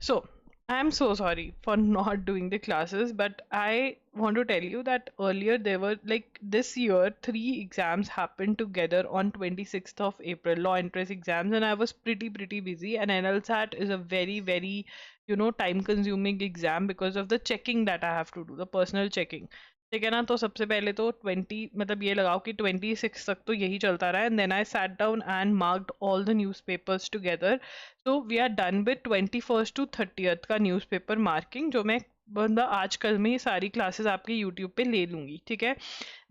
So, I'm so sorry for not doing the classes, but I want to tell you that earlier there were like this year three exams happened together on 26th of April, law entrance exams, and I was pretty busy. And NLSAT is a very time consuming exam because of the checking that I have to do, the personal checking. ठीक है ना? तो सबसे पहले तो 20 मतलब ये लगाओ कि 26 तक तो यही चलता रहा, and then I sat down and marked all the newspapers together. So we are done with 21st to 30th का न्यूज़पेपर मार्किंग, जो मैं बंदा आजकल में ही सारी क्लासेस आपके यूट्यूब पे ले लूंगी. ठीक है.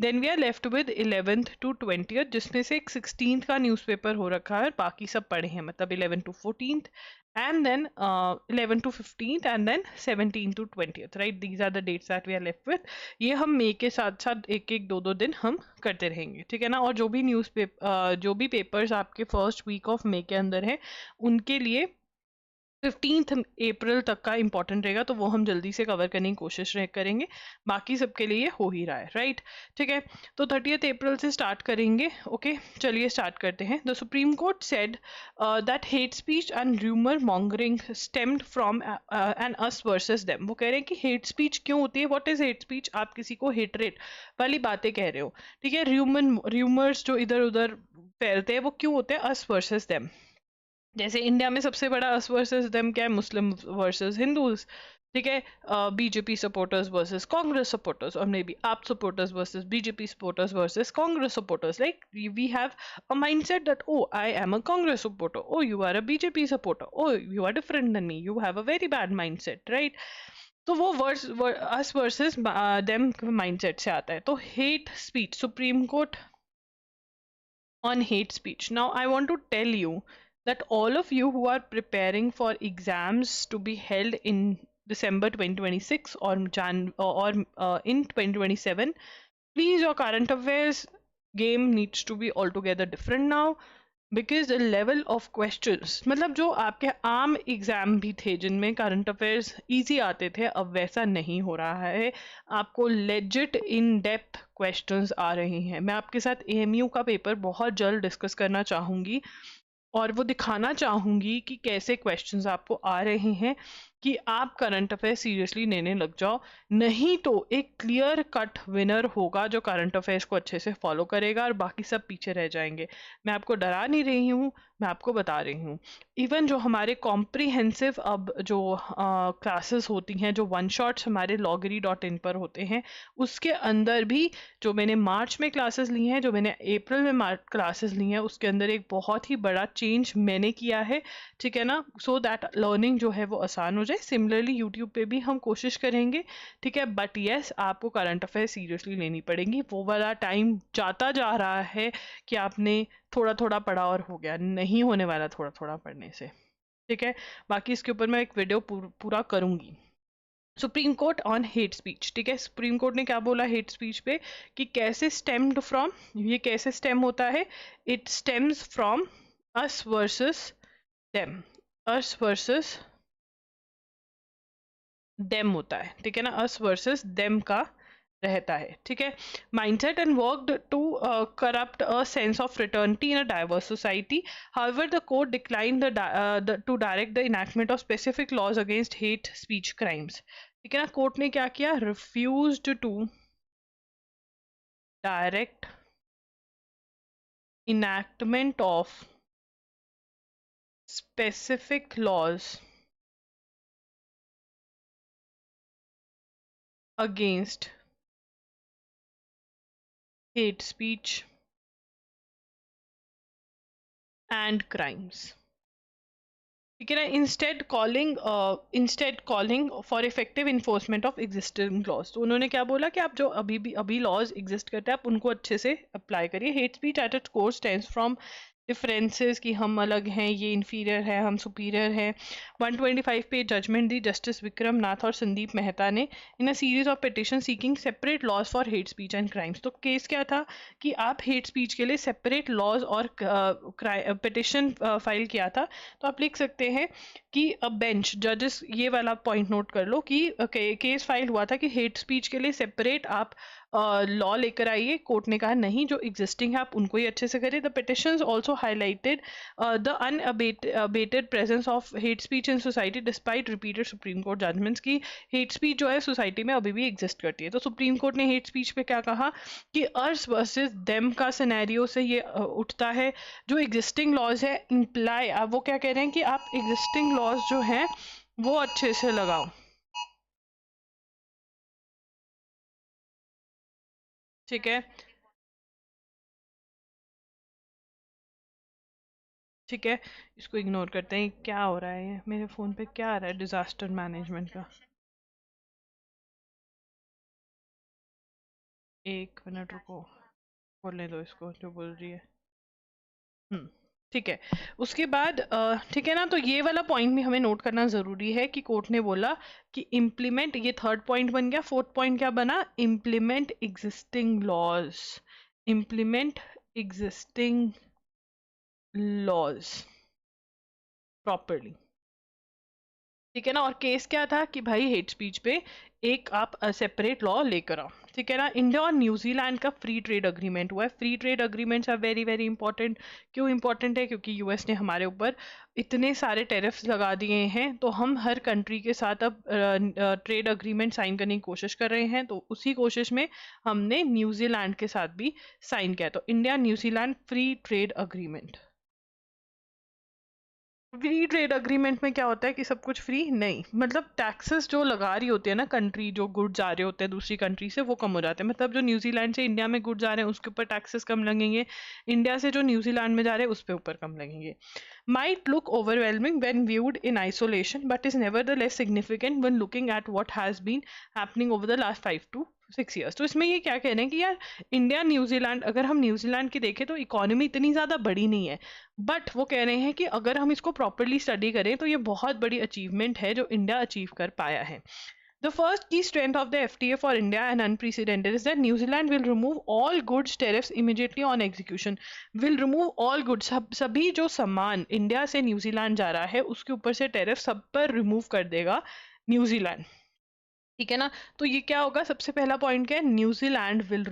Then we are left with 11th to 20th, जिसमें से एक 16th का न्यूज़पेपर हो रखा है, बाकी सब पढ़े हैं, मतलब 11 to 14th, and then 11 to 15th, and then 17 to 20th, right? These are the dates that we are left with. ये हम मे के साथ साथ एक एक दो दिन हम करते रहेंगे. ठीक है ना? और जो भी न्यूज़पेपर जो भी पेपर्स आपके फर्स्ट वीक ऑफ मे के अंदर है, उनके लिए 15th अप्रैल तक का इंपॉर्टेंट रहेगा, तो वो हम जल्दी से कवर करने की कोशिश करेंगे. बाकी सबके लिए हो ही रहा है, राइट? ठीक है. तो 30th अप्रैल से स्टार्ट करेंगे. ओके, चलिए स्टार्ट करते हैं. The supreme court said that hate speech and rumour mongering stemmed from an us versus them. वो कह रहे हैं कि हेट स्पीच क्यों होती है, व्हाट इज हेट स्पीच. आप किसी को हेटरेट वाली बातें कह रहे हो, ठीक है. र्यूमर्स जो इधर उधर फैलते हैं, वो क्यों होते हैं? Us versus them. जैसे इंडिया में सबसे बड़ा अस वर्सेस देम क्या है? Muslim versus Hindus. ठीक है. BJP supporters versus Congress supporters, और maybe AAP supporters versus BJP supporters versus Congress supporters. Like we have a mindset that oh I am a Congress supporter, oh you are a BJP supporter, oh you are different than me, you have a very bad mindset, right? तो वो अस versus them mindset से आता है. तो hate speech, supreme court on hate speech. Now, I want to tell you that all of you who are preparing for exams to be held in December 2026 or in 2027, please, your current affairs game needs to be altogether different now, because the level of questions, मतलब जो आपके आम exam भी थे जिनमें current affairs easy आते थे, अब वैसा नहीं हो रहा है. आपको लेजिट इन डेप्थ क्वेश्चंस आ रहे हैं. मैं आपके साथ एएमयू का पेपर बहुत जल्द डिस्कस करना चाहूँगी, और वो दिखाना चाहूँगी कि कैसे क्वेश्चंस आपको आ रहे हैं कि आप करंट अफेयर सीरियसली लेने लग जाओ. नहीं तो एक क्लियर कट विनर होगा जो करंट अफेयर्स को अच्छे से फॉलो करेगा, और बाकी सब पीछे रह जाएंगे. मैं आपको डरा नहीं रही हूँ, मैं आपको बता रही हूँ. इवन जो हमारे कॉम्प्रिहेंसिव अब जो क्लासेस होती हैं, जो वन शॉट्स हमारे loggery.in पर होते हैं, उसके अंदर भी जो मैंने मार्च में क्लासेस ली हैं, जो मैंने अप्रैल में क्लासेस ली हैं, उसके अंदर एक बहुत ही बड़ा चेंज मैंने किया है. ठीक है ना? सो दैट लर्निंग जो है वो आसान हो जाए. सिमिलरली यूट्यूब पे भी हम कोशिश करेंगे. ठीक है. बट येस, आपको करंट अफेयर सीरियसली लेनी पड़ेगी. वो वाला टाइम जाता जा रहा है कि आपने थोड़ा थोड़ा पढ़ा और हो गया, नहीं होने वाला थोड़ा थोड़ा पढ़ने से. ठीक है. बाकी इसके ऊपर मैं एक वीडियो पूरा करूंगी. Supreme court on hate speech. ठीक है. सुप्रीम कोर्ट ने क्या बोला हेट स्पीच पे, कि कैसे स्टेम्ड फ्रॉम, ये कैसे स्टेम होता है? It stems from us versus them. Us versus them होता है. ठीक है ना? अस वर्सेस देम का रहता है. ठीक है. Mindset and worked to corrupt a sense of fraternity in a diverse society. However the court declined to direct the enactment of specific laws against hate speech crimes. ठीक है ना? कोर्ट ने क्या किया? Refused to direct enactment of specific laws against hate speech and crimes. ठीक है ना? Instead calling for effective enforcement of existing laws. तो उन्होंने क्या बोला कि आप जो अभी लॉज एग्जिस्ट करते हैं, आप उनको अच्छे से अप्लाई करिए. Hate speech at its core stems from differences, कि हम अलग हैं, ये इन्फीरियर है, हम सुपीरियर हैं. 125 पे जजमेंट दी जस्टिस विक्रम नाथ और संदीप मेहता ने in a series of petition seeking separate laws for hate speech and crimes. तो केस क्या था कि आप हेट स्पीच के लिए सेपरेट लॉज और पिटिशन फाइल किया था. तो आप लिख सकते हैं कि अ बेंच जजेस, ये वाला पॉइंट नोट कर लो कि केस फाइल हुआ था कि हेट स्पीच के लिए सेपरेट आप लॉ लेकर आइए। कोर्ट ने कहा नहीं, जो एग्जिस्टिंग है आप उनको ही अच्छे से करिए। The petitions also highlighted the unabated presence of hate speech in society despite repeated supreme court judgments की हेट स्पीच जो है सोसाइटी में अभी भी एग्जिस्ट करती है। तो सुप्रीम कोर्ट ने हेट स्पीच पे क्या कहा कि अस वर्सेस देम का सिनेरियो से ये उठता है। जो एग्जिस्टिंग लॉज है इम्प्लाई, अब वो क्या कह रहे हैं कि आप एग्जिस्टिंग लॉज जो हैं वो अच्छे से लगाओ। ठीक है, ठीक है, इसको इग्नोर करते हैं। क्या हो रहा है, ये मेरे फोन पे क्या आ रहा है डिजास्टर मैनेजमेंट का? एक मिनट रुको, बोलने दो इसको जो बोल रही है। हम्म, ठीक है। उसके बाद ठीक है ना, तो ये वाला पॉइंट भी हमें नोट करना जरूरी है कि कोर्ट ने बोला कि इम्प्लीमेंट, ये थर्ड पॉइंट बन गया। फोर्थ पॉइंट क्या बना? Implement existing laws, implement existing laws properly. ठीक है ना, और केस क्या था कि भाई हेट स्पीच पे एक आप सेपरेट लॉ लेकर आओ। ठीक है ना, इंडिया और न्यूजीलैंड का फ्री ट्रेड अग्रीमेंट हुआ है। Free trade agreements are very very important. क्यों इंपॉर्टेंट है? क्योंकि यूएस ने हमारे ऊपर इतने सारे टैरिफ्स लगा दिए हैं, तो हम हर कंट्री के साथ अब ट्रेड अग्रीमेंट साइन करने की कोशिश कर रहे हैं। तो उसी कोशिश में हमने न्यूजीलैंड के साथ भी साइन किया। तो India New Zealand free trade agreement. Free trade agreement में क्या होता है कि सब कुछ फ्री नहीं, मतलब टैक्सेस जो लगा रही होती है ना कंट्री, जो गुड्स आ रहे होते हैं दूसरी कंट्री से, वो कम हो जाते हैं। मतलब जो न्यूजीलैंड से इंडिया में गुड्स आ रहे हैं उसके ऊपर टैक्सेस कम लगेंगे, इंडिया से जो न्यूजीलैंड में जा रहे हैं उस पे ऊपर कम लगेंगे। Might look overwhelming when viewed in isolation but is nevertheless significant when looking at what has been happening over the last 5 to 6 years। तो इसमें ये क्या कह रहे हैं कि यार इंडिया न्यूजीलैंड, अगर हम न्यूजीलैंड की देखें तो इकोनॉमी इतनी ज़्यादा बड़ी नहीं है, बट वो कह रहे हैं कि अगर हम इसको प्रॉपरली स्टडी करें तो ये बहुत बड़ी अचीवमेंट है जो इंडिया अचीव कर पाया है। The first key strength of the FTA for India and unprecedented is that New Zealand will remove all goods tariffs immediately on execution. Will remove all goods, सभी जो सामान इंडिया से New Zealand जा रहा है उसके ऊपर से टैरिफ सब पर रिमूव कर देगा न्यूजीलैंड। ठीक है ना, तो ये क्या होगा? सबसे पहला पॉइंट क्या है? New Zealand will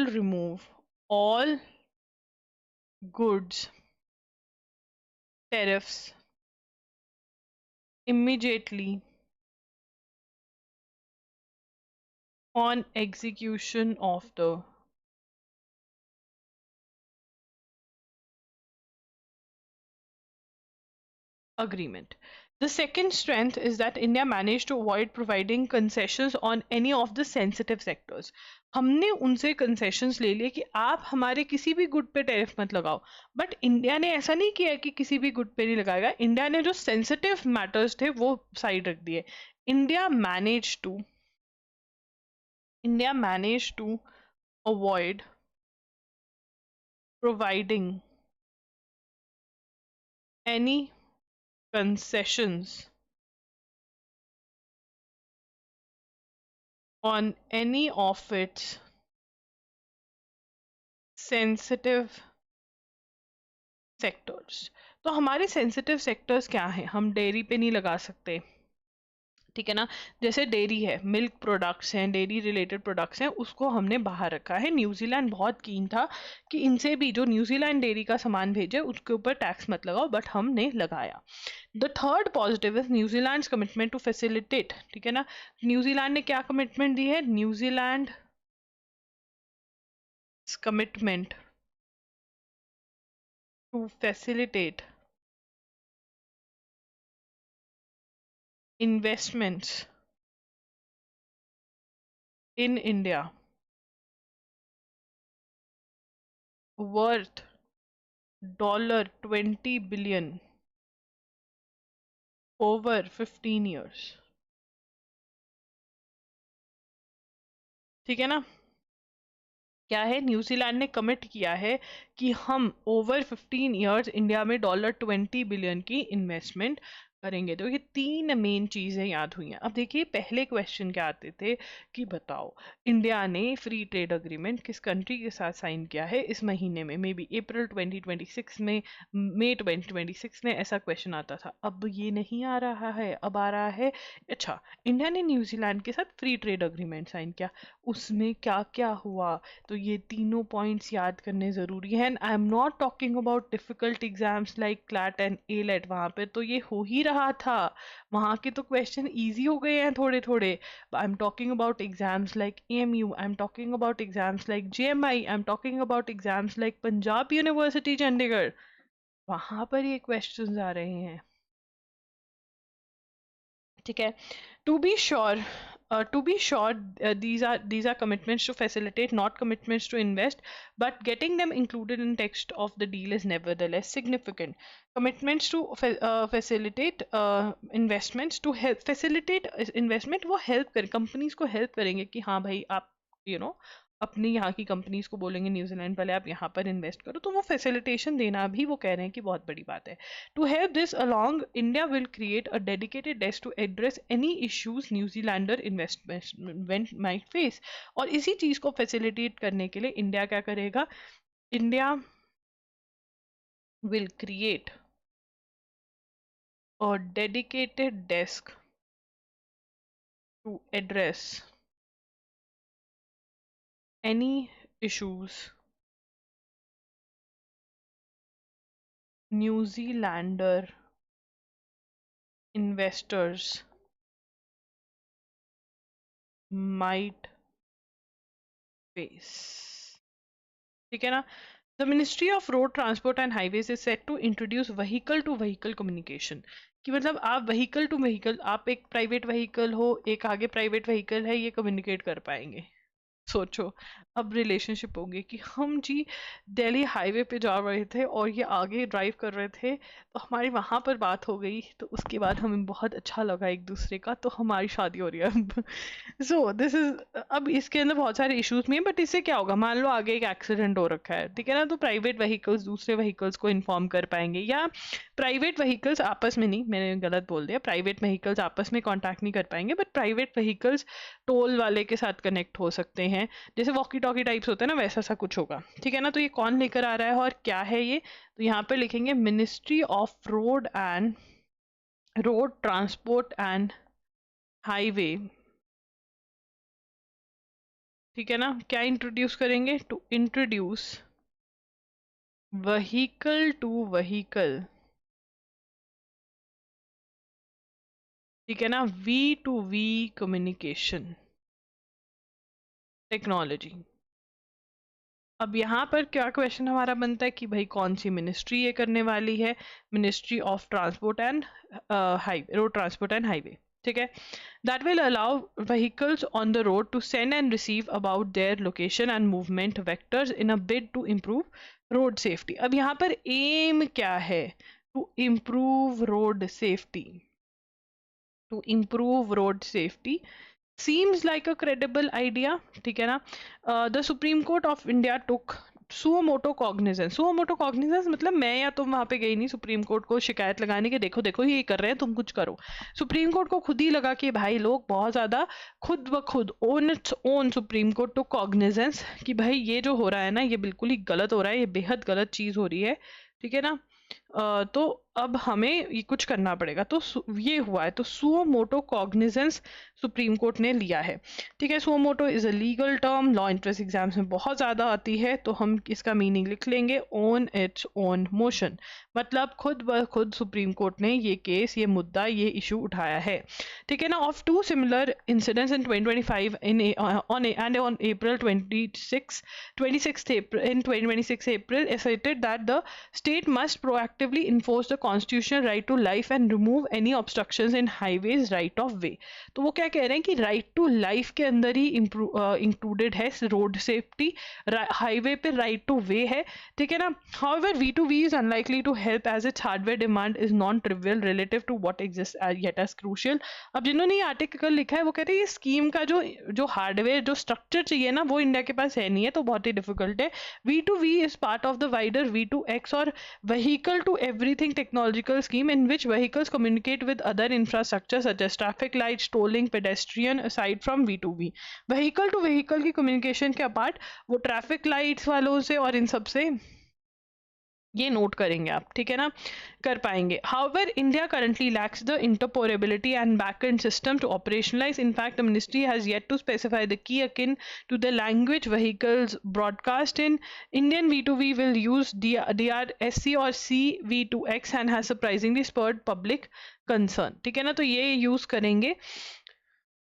remove all goods tariffs immediately on execution of the agreement. The second strength is that India managed to avoid providing concessions on any of the sensitive sectors. हमने उनसे concessions ले लिए कि आप हमारे किसी भी गुड पे टैरिफ मत लगाओ, बट इंडिया ने ऐसा नहीं किया कि किसी भी गुड पे नहीं लगाएगा। इंडिया ने जो सेंसिटिव मैटर्स थे वो साइड रख दिए। India manage to India manage to avoid providing any concessions on any of its sensitive sectors। तो हमारे सेंसिटिव सेक्टर्स क्या हैं? हम डेयरी पे नहीं लगा सकते, ठीक है ना। जैसे डेयरी है, मिल्क प्रोडक्ट्स हैं, डेयरी रिलेटेड प्रोडक्ट्स हैं, उसको हमने बाहर रखा है। न्यूजीलैंड बहुत कीन था कि इनसे भी जो न्यूजीलैंड डेयरी का सामान भेजे उसके ऊपर टैक्स मत लगाओ, बट हमने लगाया। The third positive is New Zealand commitment to facilitate, ठीक है ना। न्यूजीलैंड ने क्या कमिटमेंट दी है? New Zealand commitment to facilitate investments in India worth $20 billion over 15 years। ठीक है ना, क्या है? न्यूजीलैंड ने कमिट किया है कि हम ओवर 15 ईयर्स इंडिया में $20 बिलियन की इन्वेस्टमेंट करेंगे। तो ये 3 मेन चीज़ें याद हुई हैं। अब देखिए पहले क्वेश्चन क्या आते थे कि बताओ इंडिया ने फ्री ट्रेड अग्रीमेंट किस कंट्री के साथ साइन किया है इस महीने में, मे बी अप्रैल 2026 में, मई 2026 में, ऐसा क्वेश्चन आता था। अब ये नहीं आ रहा है, अब आ रहा है अच्छा इंडिया ने न्यूजीलैंड के साथ फ्री ट्रेड अग्रीमेंट साइन किया, उसमें क्या क्या हुआ। तो ये तीनों पॉइंट्स याद करने ज़रूरी हैं। And I am not talking about difficult exams like CLAT and AILET, वहाँ पे तो ये हो ही रहा था, वहाँ के तो क्वेश्चन ईजी हो गए हैं थोड़े थोड़े। I am talking about exams like AMU, I am talking about exams like JMI, I am talking about exams like Punjab university Chandigarh, वहाँ पर ये क्वेश्चंस आ रहे हैं। ठीक है, to be sure these are commitments to facilitate, not commitments to invest, but getting them included in text of the deal is nevertheless significant. Commitments to facilitate investments, to help facilitate investment, वो help कर companies को help करेंगे कि हाँ भाई आप अपनी यहाँ की कंपनीज को बोलेंगे न्यूजीलैंड वाले आप यहाँ पर इन्वेस्ट करो, तो वो फैसिलिटेशन देना भी वो कह रहे हैं कि बहुत बड़ी बात है। To help this along, India will create a dedicated desk to address any issues New Zealander investment might face. और इसी चीज़ को फैसिलिटेट करने के लिए इंडिया क्या करेगा, India will create a dedicated desk to address any issues New Zealander investors might face। ठीक है ना। The Ministry of Road Transport and Highways is set to introduce vehicle to vehicle communication, कि मतलब आप vehicle to vehicle, आप एक private vehicle हो, एक आगे प्राइवेट व्हीकल है, ये कम्युनिकेट कर पाएंगे। सोचो अब रिलेशनशिप होगी कि हम जी दिल्ली हाईवे पे जा रहे थे और ये आगे ड्राइव कर रहे थे, तो हमारी वहाँ पर बात हो गई, तो उसके बाद हमें बहुत अच्छा लगा एक दूसरे का, तो हमारी शादी हो रही है अब। सो दिस इज, अब इसके अंदर बहुत सारे इश्यूज नहीं है, बट इससे क्या होगा, मान लो आगे एक एक्सीडेंट हो रखा है, ठीक है ना, तो प्राइवेट व्हीकल्स दूसरे व्हीकल्स को इन्फॉर्म कर पाएंगे, या प्राइवेट व्हीकल्स आपस में नहीं, मैंने गलत बोल दिया, प्राइवेट व्हीकल्स आपस में कॉन्टैक्ट नहीं कर पाएंगे, बट प्राइवेट व्हीकल्स टोल वाले के साथ कनेक्ट हो सकते हैं, जैसे वॉकी टॉकी टाइप्स होते हैं ना, वैसा सा कुछ होगा। ठीक है ना। तो ये कौन लेकर आ रहा है और क्या है ये, तो यहाँ पे लिखेंगे ministry of road transport and highway. ठीक है ना। क्या इंट्रोड्यूस करेंगे, to introduce vehicle to vehicle, ठीक है ना, V2V कम्युनिकेशन टेक्नोलॉजी। अब यहाँ पर क्या क्वेश्चन हमारा बनता है कि भाई कौन सी मिनिस्ट्री ये करने वाली है, ministry of transport and highway, road transport and highway. ठीक है, that will allow vehicles on the road to send and receive about their location and movement vectors in a bid to improve road safety. अब यहाँ पर aim क्या है, to improve road safety, to improve road safety seems like a credible idea। ठीक है ना। The Supreme Court of India took suo motu cognizance। suo motu cognizance मतलब मैं या तुम वहां पे गई नहीं सुप्रीम कोर्ट को शिकायत लगाने के, देखो देखो ये कर रहे हैं तुम कुछ करो। सुप्रीम कोर्ट को खुद ही लगा कि भाई लोग बहुत ज्यादा खुद ब खुद on its own, supreme court to cognizance कि भाई ये जो हो रहा है ना ये बिल्कुल ही गलत हो रहा है, ये बेहद गलत चीज हो रही है। ठीक है ना। तो अब हमें ये कुछ करना पड़ेगा, तो ये हुआ है, तो suo motu cognizance supreme court ने लिया है। ठीक है, suo motto is a legal term, law interest exams में बहुत ज़्यादा आती है, तो हम इसका मीनिंग लिख लेंगे ऑन इट्स ओन मोशन, मतलब खुद ब खुद सुप्रीम कोर्ट ने ये केस, ये मुद्दा, ये इशू उठाया है। ठीक है ना। Of two similar incidents in 2025 on April 26th April, in 2026 April asserted that the state must proactively enforce the constitutional right to life and remove any obstructions in highways right of way। तो वो क्या कह रहे हैं कि right to life के अंदर ही included है रोड सेफ्टी, हाईवे पे राइट टू वे है। ठीक है ना। However, V2V is unlikely to help as its hardware demand is non-trivial relative to what exists yet as crucial। अब जिन्होंने ये आर्टिकल लिखा है वो कहते हैं ये स्कीम का जो हार्डवेयर, जो स्ट्रक्चर चाहिए ना, वो इंडिया के पास है नहीं है, तो बहुत ही डिफिकल्ट है। V2V is part of the wider V2X और vehicle to everything technology technological scheme in which vehicles communicate with other infrastructure such as traffic lights, tolling, pedestrian aside from V2V. Vehicle to vehicle की communication के apart वो traffic lights वालों से और इन सब से ये नोट करेंगे आप, ठीक है ना, कर पाएंगे. However, India currently lacks the interoperability and backend system to operationalize. In fact, the ministry has yet to specify the key akin to the language vehicles broadcast in. Indian V2V will use DRSC or CV2X and has surprisingly spurred public concern. ठीक है ना, तो ये use करेंगे.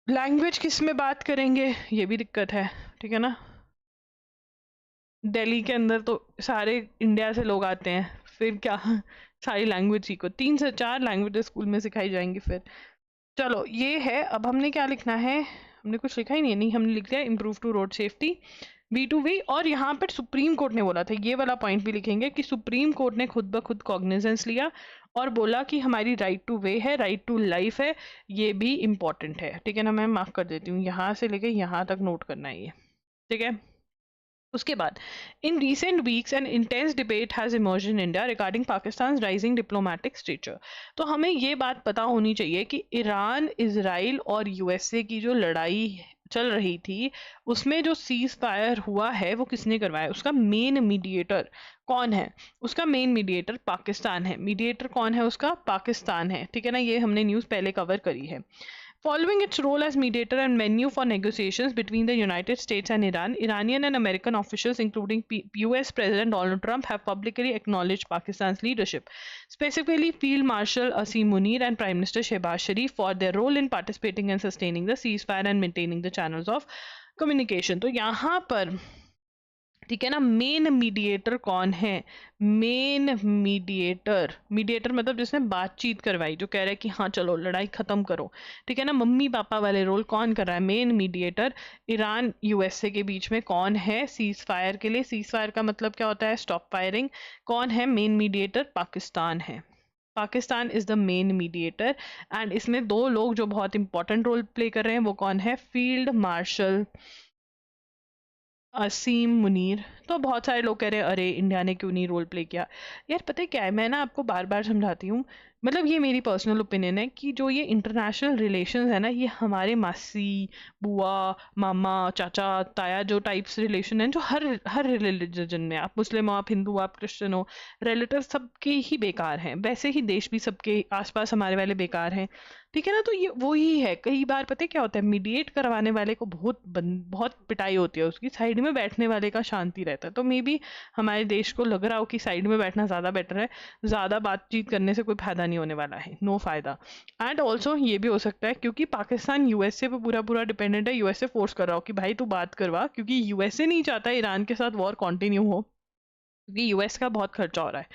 Language किस में बात करेंगे, ये भी दिक्कत है, ठीक है ना. दिल्ली के अंदर तो सारे इंडिया से लोग आते हैं, फिर क्या सारी लैंग्वेज सीखो, 3 से 4 लैंग्वेजेस स्कूल में सिखाई जाएंगी. फिर चलो ये है. अब हमने क्या लिखना है, हमने कुछ लिखा ही नहीं हमने लिख दिया improve to road safety V2V. और यहाँ पर सुप्रीम कोर्ट ने बोला था, ये वाला पॉइंट भी लिखेंगे कि सुप्रीम कोर्ट ने खुद ब खुद कॉग्निजेंस लिया और बोला कि हमारी राइट टू वे है, राइट टू लाइफ है, ये भी इम्पॉर्टेंट है, ठीक है ना. मैं मार्क कर देती हूँ, यहाँ से लेके यहाँ तक नोट करना है ये, ठीक है. उसके बाद in recent weeks an intense debate has emerged in India regarding Pakistan rising diplomatic stature. तो हमें ये बात पता होनी चाहिए कि ईरान, इजराइल और यूएसए की जो लड़ाई चल रही थी उसमें जो सीज फायर हुआ है वो किसने करवाया, उसका मेन मीडिएटर कौन है, उसका मेन मीडिएटर पाकिस्तान है. मीडिएटर कौन है उसका, पाकिस्तान है, ठीक है ना. ये हमने न्यूज़ पहले कवर करी है. Following its role as mediator and venue for negotiations between the United States and Iran, Iranian and American officials, including US President Donald Trump, have publicly acknowledged Pakistan's leadership, specifically Field Marshal Asim Munir and Prime Minister Shehbaz Sharif, for their role in participating and sustaining the ceasefire and maintaining the channels of communication. तो यहाँ पर ठीक है ना, main mediator कौन है, main mediator, mediator मतलब जिसने बातचीत करवाई, जो कह रहा है कि हाँ चलो लड़ाई खत्म करो, ठीक है ना. मम्मी पापा वाले रोल कौन कर रहा है, मेन मीडिएटर. ईरान यूएसए के बीच में कौन है सीज फायर के लिए, सीज फायर का मतलब क्या होता है, स्टॉप फायरिंग. कौन है मेन मीडिएटर, पाकिस्तान है. Pakistan is the main mediator. And इसमें 2 लोग जो बहुत इंपॉर्टेंट रोल प्ले कर रहे हैं वो कौन है, फील्ड मार्शल असीम मुनीर. तो बहुत सारे लोग कह रहे हैं अरे इंडिया ने क्यों नहीं रोल प्ले किया. यार पता है क्या है, मैं ना आपको बार बार समझाती हूँ, मतलब ये मेरी पर्सनल ओपिनियन है कि जो ये इंटरनेशनल रिलेशंस है ना, ये हमारे मासी, बुआ, मामा, चाचा, ताया जो टाइप्स रिलेशन हैं, जो हर रिलीजन में, आप मुस्लिम हो, आप हिंदू, आप क्रिश्चियन हो, रिलेटिव सबके ही बेकार हैं. वैसे ही देश भी सबके आसपास हमारे वाले बेकार हैं, ठीक है ना. तो ये वही है, कई बार पता है क्या होता है, मीडिएट करवाने वाले को बहुत पिटाई होती है उसकी, साइड में बैठने वाले का शांति रहता है. तो मे बी हमारे देश को लग रहा हो कि साइड में बैठना ज़्यादा बेटर है, ज़्यादा बातचीत करने से कोई फायदा नहीं होने वाला है, नो फायदा. एंड ऑल्सो ये भी हो सकता है क्योंकि पाकिस्तान यूएसए पे पूरा डिपेंडेंट है, यूएसए फोर्स कर रहा हो कि भाई तू बात करवा, क्योंकि यूएसए नहीं चाहता ईरान के साथ वॉर कंटिन्यू हो, क्योंकि यूएस का बहुत खर्चा हो रहा है.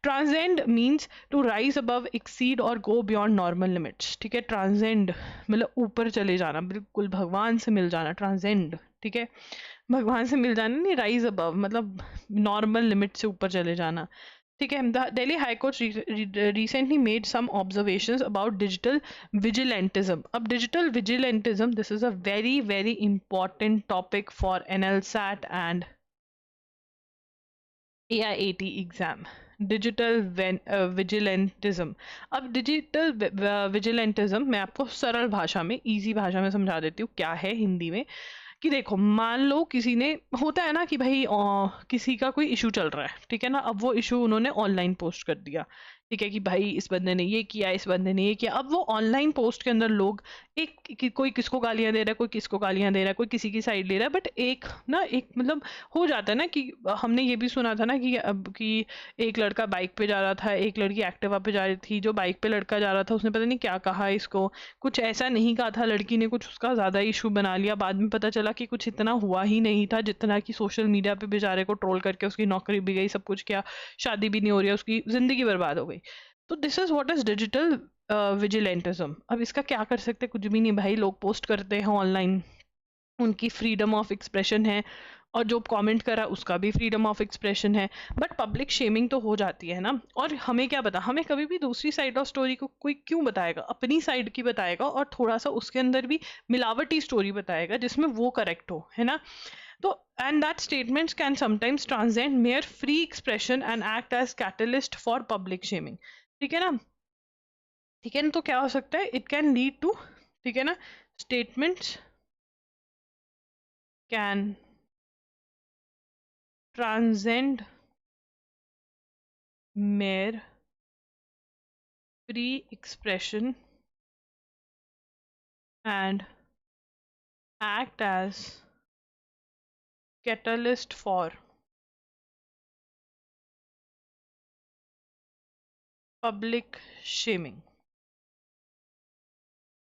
Transcend means to rise above, exceed और गो बियॉन्ड नॉर्मल लिमिट्स, ठीक है. ट्रांसेंड मतलब ऊपर चले जाना, बिल्कुल भगवान से मिल जाना, ट्रांसेंड, ठीक है. भगवान से मिल जाना नहीं, राइज अबव मतलब नॉर्मल लिमिट से ऊपर चले जाना, ठीक है. The Delhi high court recently made some observations about digital vigilantism. अब digital vigilantism, this is a very very important topic for NLSAT and AIAT exam. Digital vigilantism. अब डिजिटल विजिलेंटिज्म मैं आपको सरल भाषा में, इजी भाषा में समझा देती हूँ क्या है हिंदी में. कि देखो, मान लो किसी ने, होता है ना कि भाई किसी का कोई इशू चल रहा है, ठीक है ना. अब वो इशू उन्होंने ऑनलाइन पोस्ट कर दिया, ठीक है, कि भाई इस बंदे ने ये किया, इस बंदे ने ये किया. अब वो ऑनलाइन पोस्ट के अंदर लोग कोई किसको गालियां दे रहा है, कोई किसको गालियां दे रहा है, कोई किसी की साइड ले रहा है. बट एक मतलब हो जाता है ना कि हमने ये भी सुना था ना कि अब कि एक लड़का बाइक पे जा रहा था, एक लड़की एक्टिवा पे जा रही थी. जो बाइक पे लड़का जा रहा था उसने पता नहीं क्या कहा इसको, कुछ ऐसा नहीं कहा था, लड़की ने कुछ उसका ज़्यादा इशू बना लिया. बाद में पता चला कि कुछ इतना हुआ ही नहीं था जितना कि सोशल मीडिया पे बेचारे को ट्रोल करके उसकी नौकरी भी गई, सब कुछ किया, शादी भी नहीं हो रही है, उसकी ज़िंदगी बर्बाद हो गई. तो this is what is digital vigilantism. अब इसका क्या कर सकते, कुछ भी नहीं भाई. लोग पोस्ट करते हैं ऑनलाइन, उनकी फ्रीडम ऑफ एक्सप्रेशन है, और जो कमेंट करा उसका भी फ्रीडम ऑफ एक्सप्रेशन है. बट पब्लिक शेमिंग तो हो जाती है ना. और हमें क्या पता, हमें कभी भी दूसरी साइड ऑफ स्टोरी को कोई क्यों बताएगा, अपनी साइड की बताएगा, और थोड़ा सा उसके अंदर भी मिलावटी स्टोरी बताएगा जिसमें वो करेक्ट हो, है ना. तो and that statements can sometimes transcend mere free expression and act as catalyst for public shaming. ठीक है ना, ठीक है ना, तो क्या हो सकता है, इट कैन लीड टू, ठीक है ना, statements can transcend mere free expression and act as catalyst for public shaming.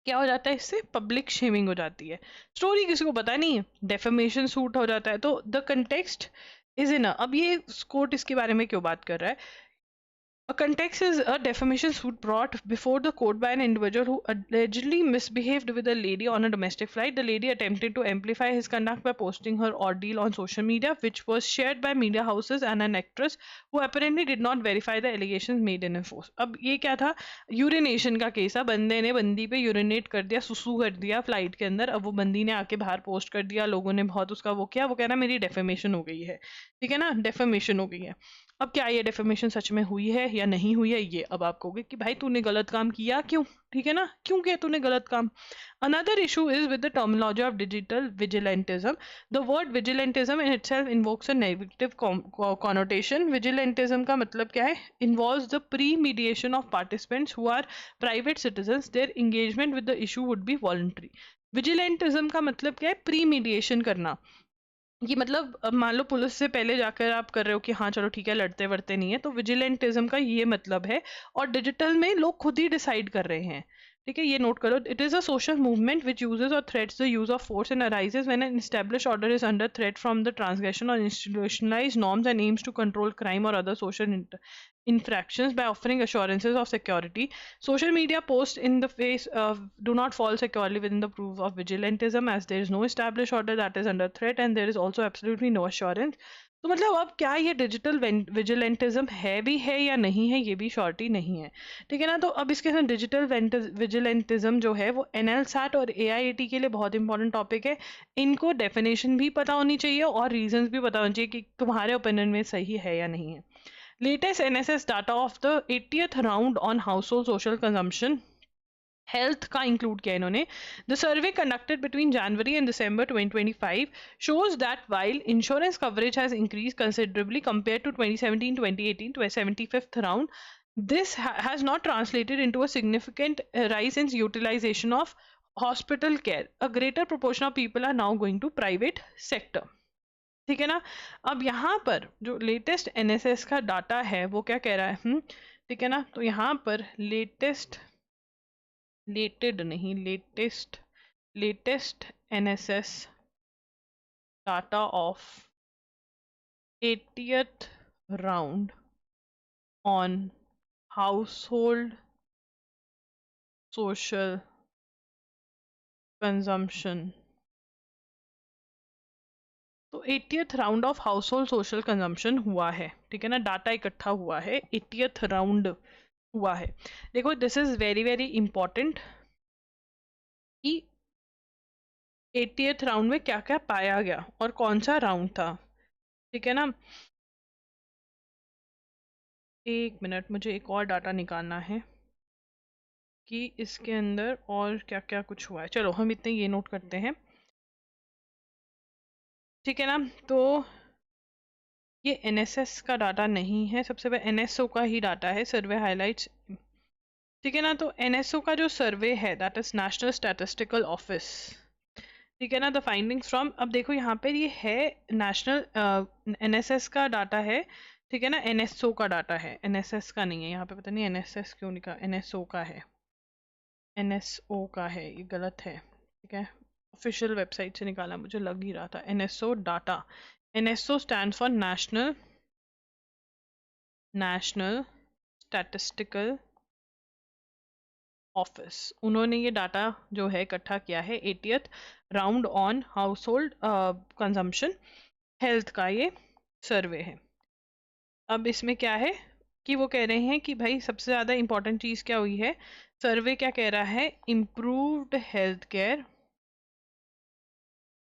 क्या हो जाता है इससे, पब्लिक शेमिंग हो जाती है, स्टोरी किसी को पता नहीं है, डेफेमेशन सूट हो जाता है, तो द कंटेक्स्ट इज इन, अब ये कोर्ट इसके बारे में क्यों बात कर रहा है, a context is a defamation suit brought before the court by an individual who allegedly misbehaved with a lady on a domestic flight. The lady attempted to amplify his conduct by posting her ordeal on social media, which was shared by media houses and an actress who apparently did not verify the allegations made in a post. अब ये क्या था, urination का case है, बंदे ने बंदी पे यूरिनेट कर दिया, सुसु कर दिया फ्लाइट के अंदर, अब वो बंदी ने आके बाहर पोस्ट कर दिया, लोगों ने बहुत उसका वो किया, वो कह रहा मेरी डेफेमेशन हो गई है, ठीक है ना, डेफेमेशन हो गई है। अब क्या ये डेफेमेशन सच में हुई है या नहीं हुई है, ये अब आप कहोगे कि भाई तूने गलत काम किया क्यों, ठीक है ना, क्यों किया तूने गलत काम। Another issue is with the terminology of digital vigilantism. The word vigilantism in itself invokes a negative connotation. Vigilantism का मतलब क्या है, involves the premeditation of participants who are private citizens, their engagement with the issue would be voluntary. Vigilantism का मतलब क्या है, pre mediation करना, ये मतलब अब मान लो पुलिस से पहले जाकर आप कर रहे हो कि हाँ चलो ठीक है लड़ते वड़ते नहीं है, तो विजिलेंटिज्म का ये मतलब है, और डिजिटल में लोग खुद ही डिसाइड कर रहे हैं, ठीक है, ये नोट करो, it is a social movement which uses or threatens the use of force and arises when an established order is under threat from the transgression or institutionalized norms and aims to control crime or other social infractions by offering assurances of security. Social media posts in the face of do not fall securely within the proof of vigilantism, as there is no established order that is under threat and there is also absolutely no assurance. तो मतलब अब क्या ये digital vigilantism है भी है या नहीं है, ये भी श्योरिटी नहीं है, ठीक है ना। तो अब इसके साथ डिजिटल विजिलेंटिज्म जो है वो एनएलसैट और एआईएटी के लिए बहुत इंपॉर्टेंट टॉपिक है, इनको डेफिनेशन भी पता होनी चाहिए और रीजंस भी पता होनी चाहिए कि तुम्हारे ओपिनियन में सही है या नहीं है। Latest NSS data of the 80th round on household social consumption health का include किया इन्होंने। The survey conducted between January and December 2025 shows that while insurance coverage has increased considerably compared to 2017-2018 to a 75th round, this has not translated into a significant rise in utilization of hospital care. A greater proportion of people are now going to private sector, ठीक है ना। अब यहाँ पर जो latest NSS का data है वो क्या कह रहा है, ठीक है ना, तो यहाँ पर लेटेस्ट, लेटेड नहीं, latest, latest NSS data of 80th round on household social consumption, तो 80th round of household social consumption हुआ है, ठीक है ना, डाटा इकट्ठा हुआ है, 80th राउंड हुआ है। देखो this is very very important कि 80th राउंड में क्या क्या पाया गया और कौन सा राउंड था, ठीक है ना। एक मिनट, मुझे एक और डाटा निकालना है कि इसके अंदर और क्या क्या कुछ हुआ है, चलो हम इतने ये नोट करते हैं, ठीक है ना। तो ये एनएसएस का डाटा नहीं है, सबसे पहले एनएसओ का ही डाटा है, सर्वे हाइलाइट्स, ठीक है ना। तो एनएसओ का जो सर्वे है that is national statistical office, ठीक है ना, द फाइंडिंग्स फ्रॉम, अब देखो यहाँ पे ये है नेशनल एनएसएस का डाटा है, ठीक है ना, एनएसओ का डाटा है, एनएसएस का नहीं है यहाँ पे, पता नहीं एनएसएस क्यों लिखा, एनएसओ का है, एनएसओ का है, ये गलत है, ठीक है, ऑफिशियल वेबसाइट से निकाला, मुझे लग ही रहा था NSO data, NSO stand for national, national statistical office, उन्होंने ये डाटा जो है इकट्ठा किया है 80th round on house hold consumption health का ये सर्वे है। अब इसमें क्या है कि वो कह रहे हैं कि भाई सबसे ज़्यादा इंपॉर्टेंट चीज़ क्या हुई है, सर्वे क्या कह रहा है, improved health care,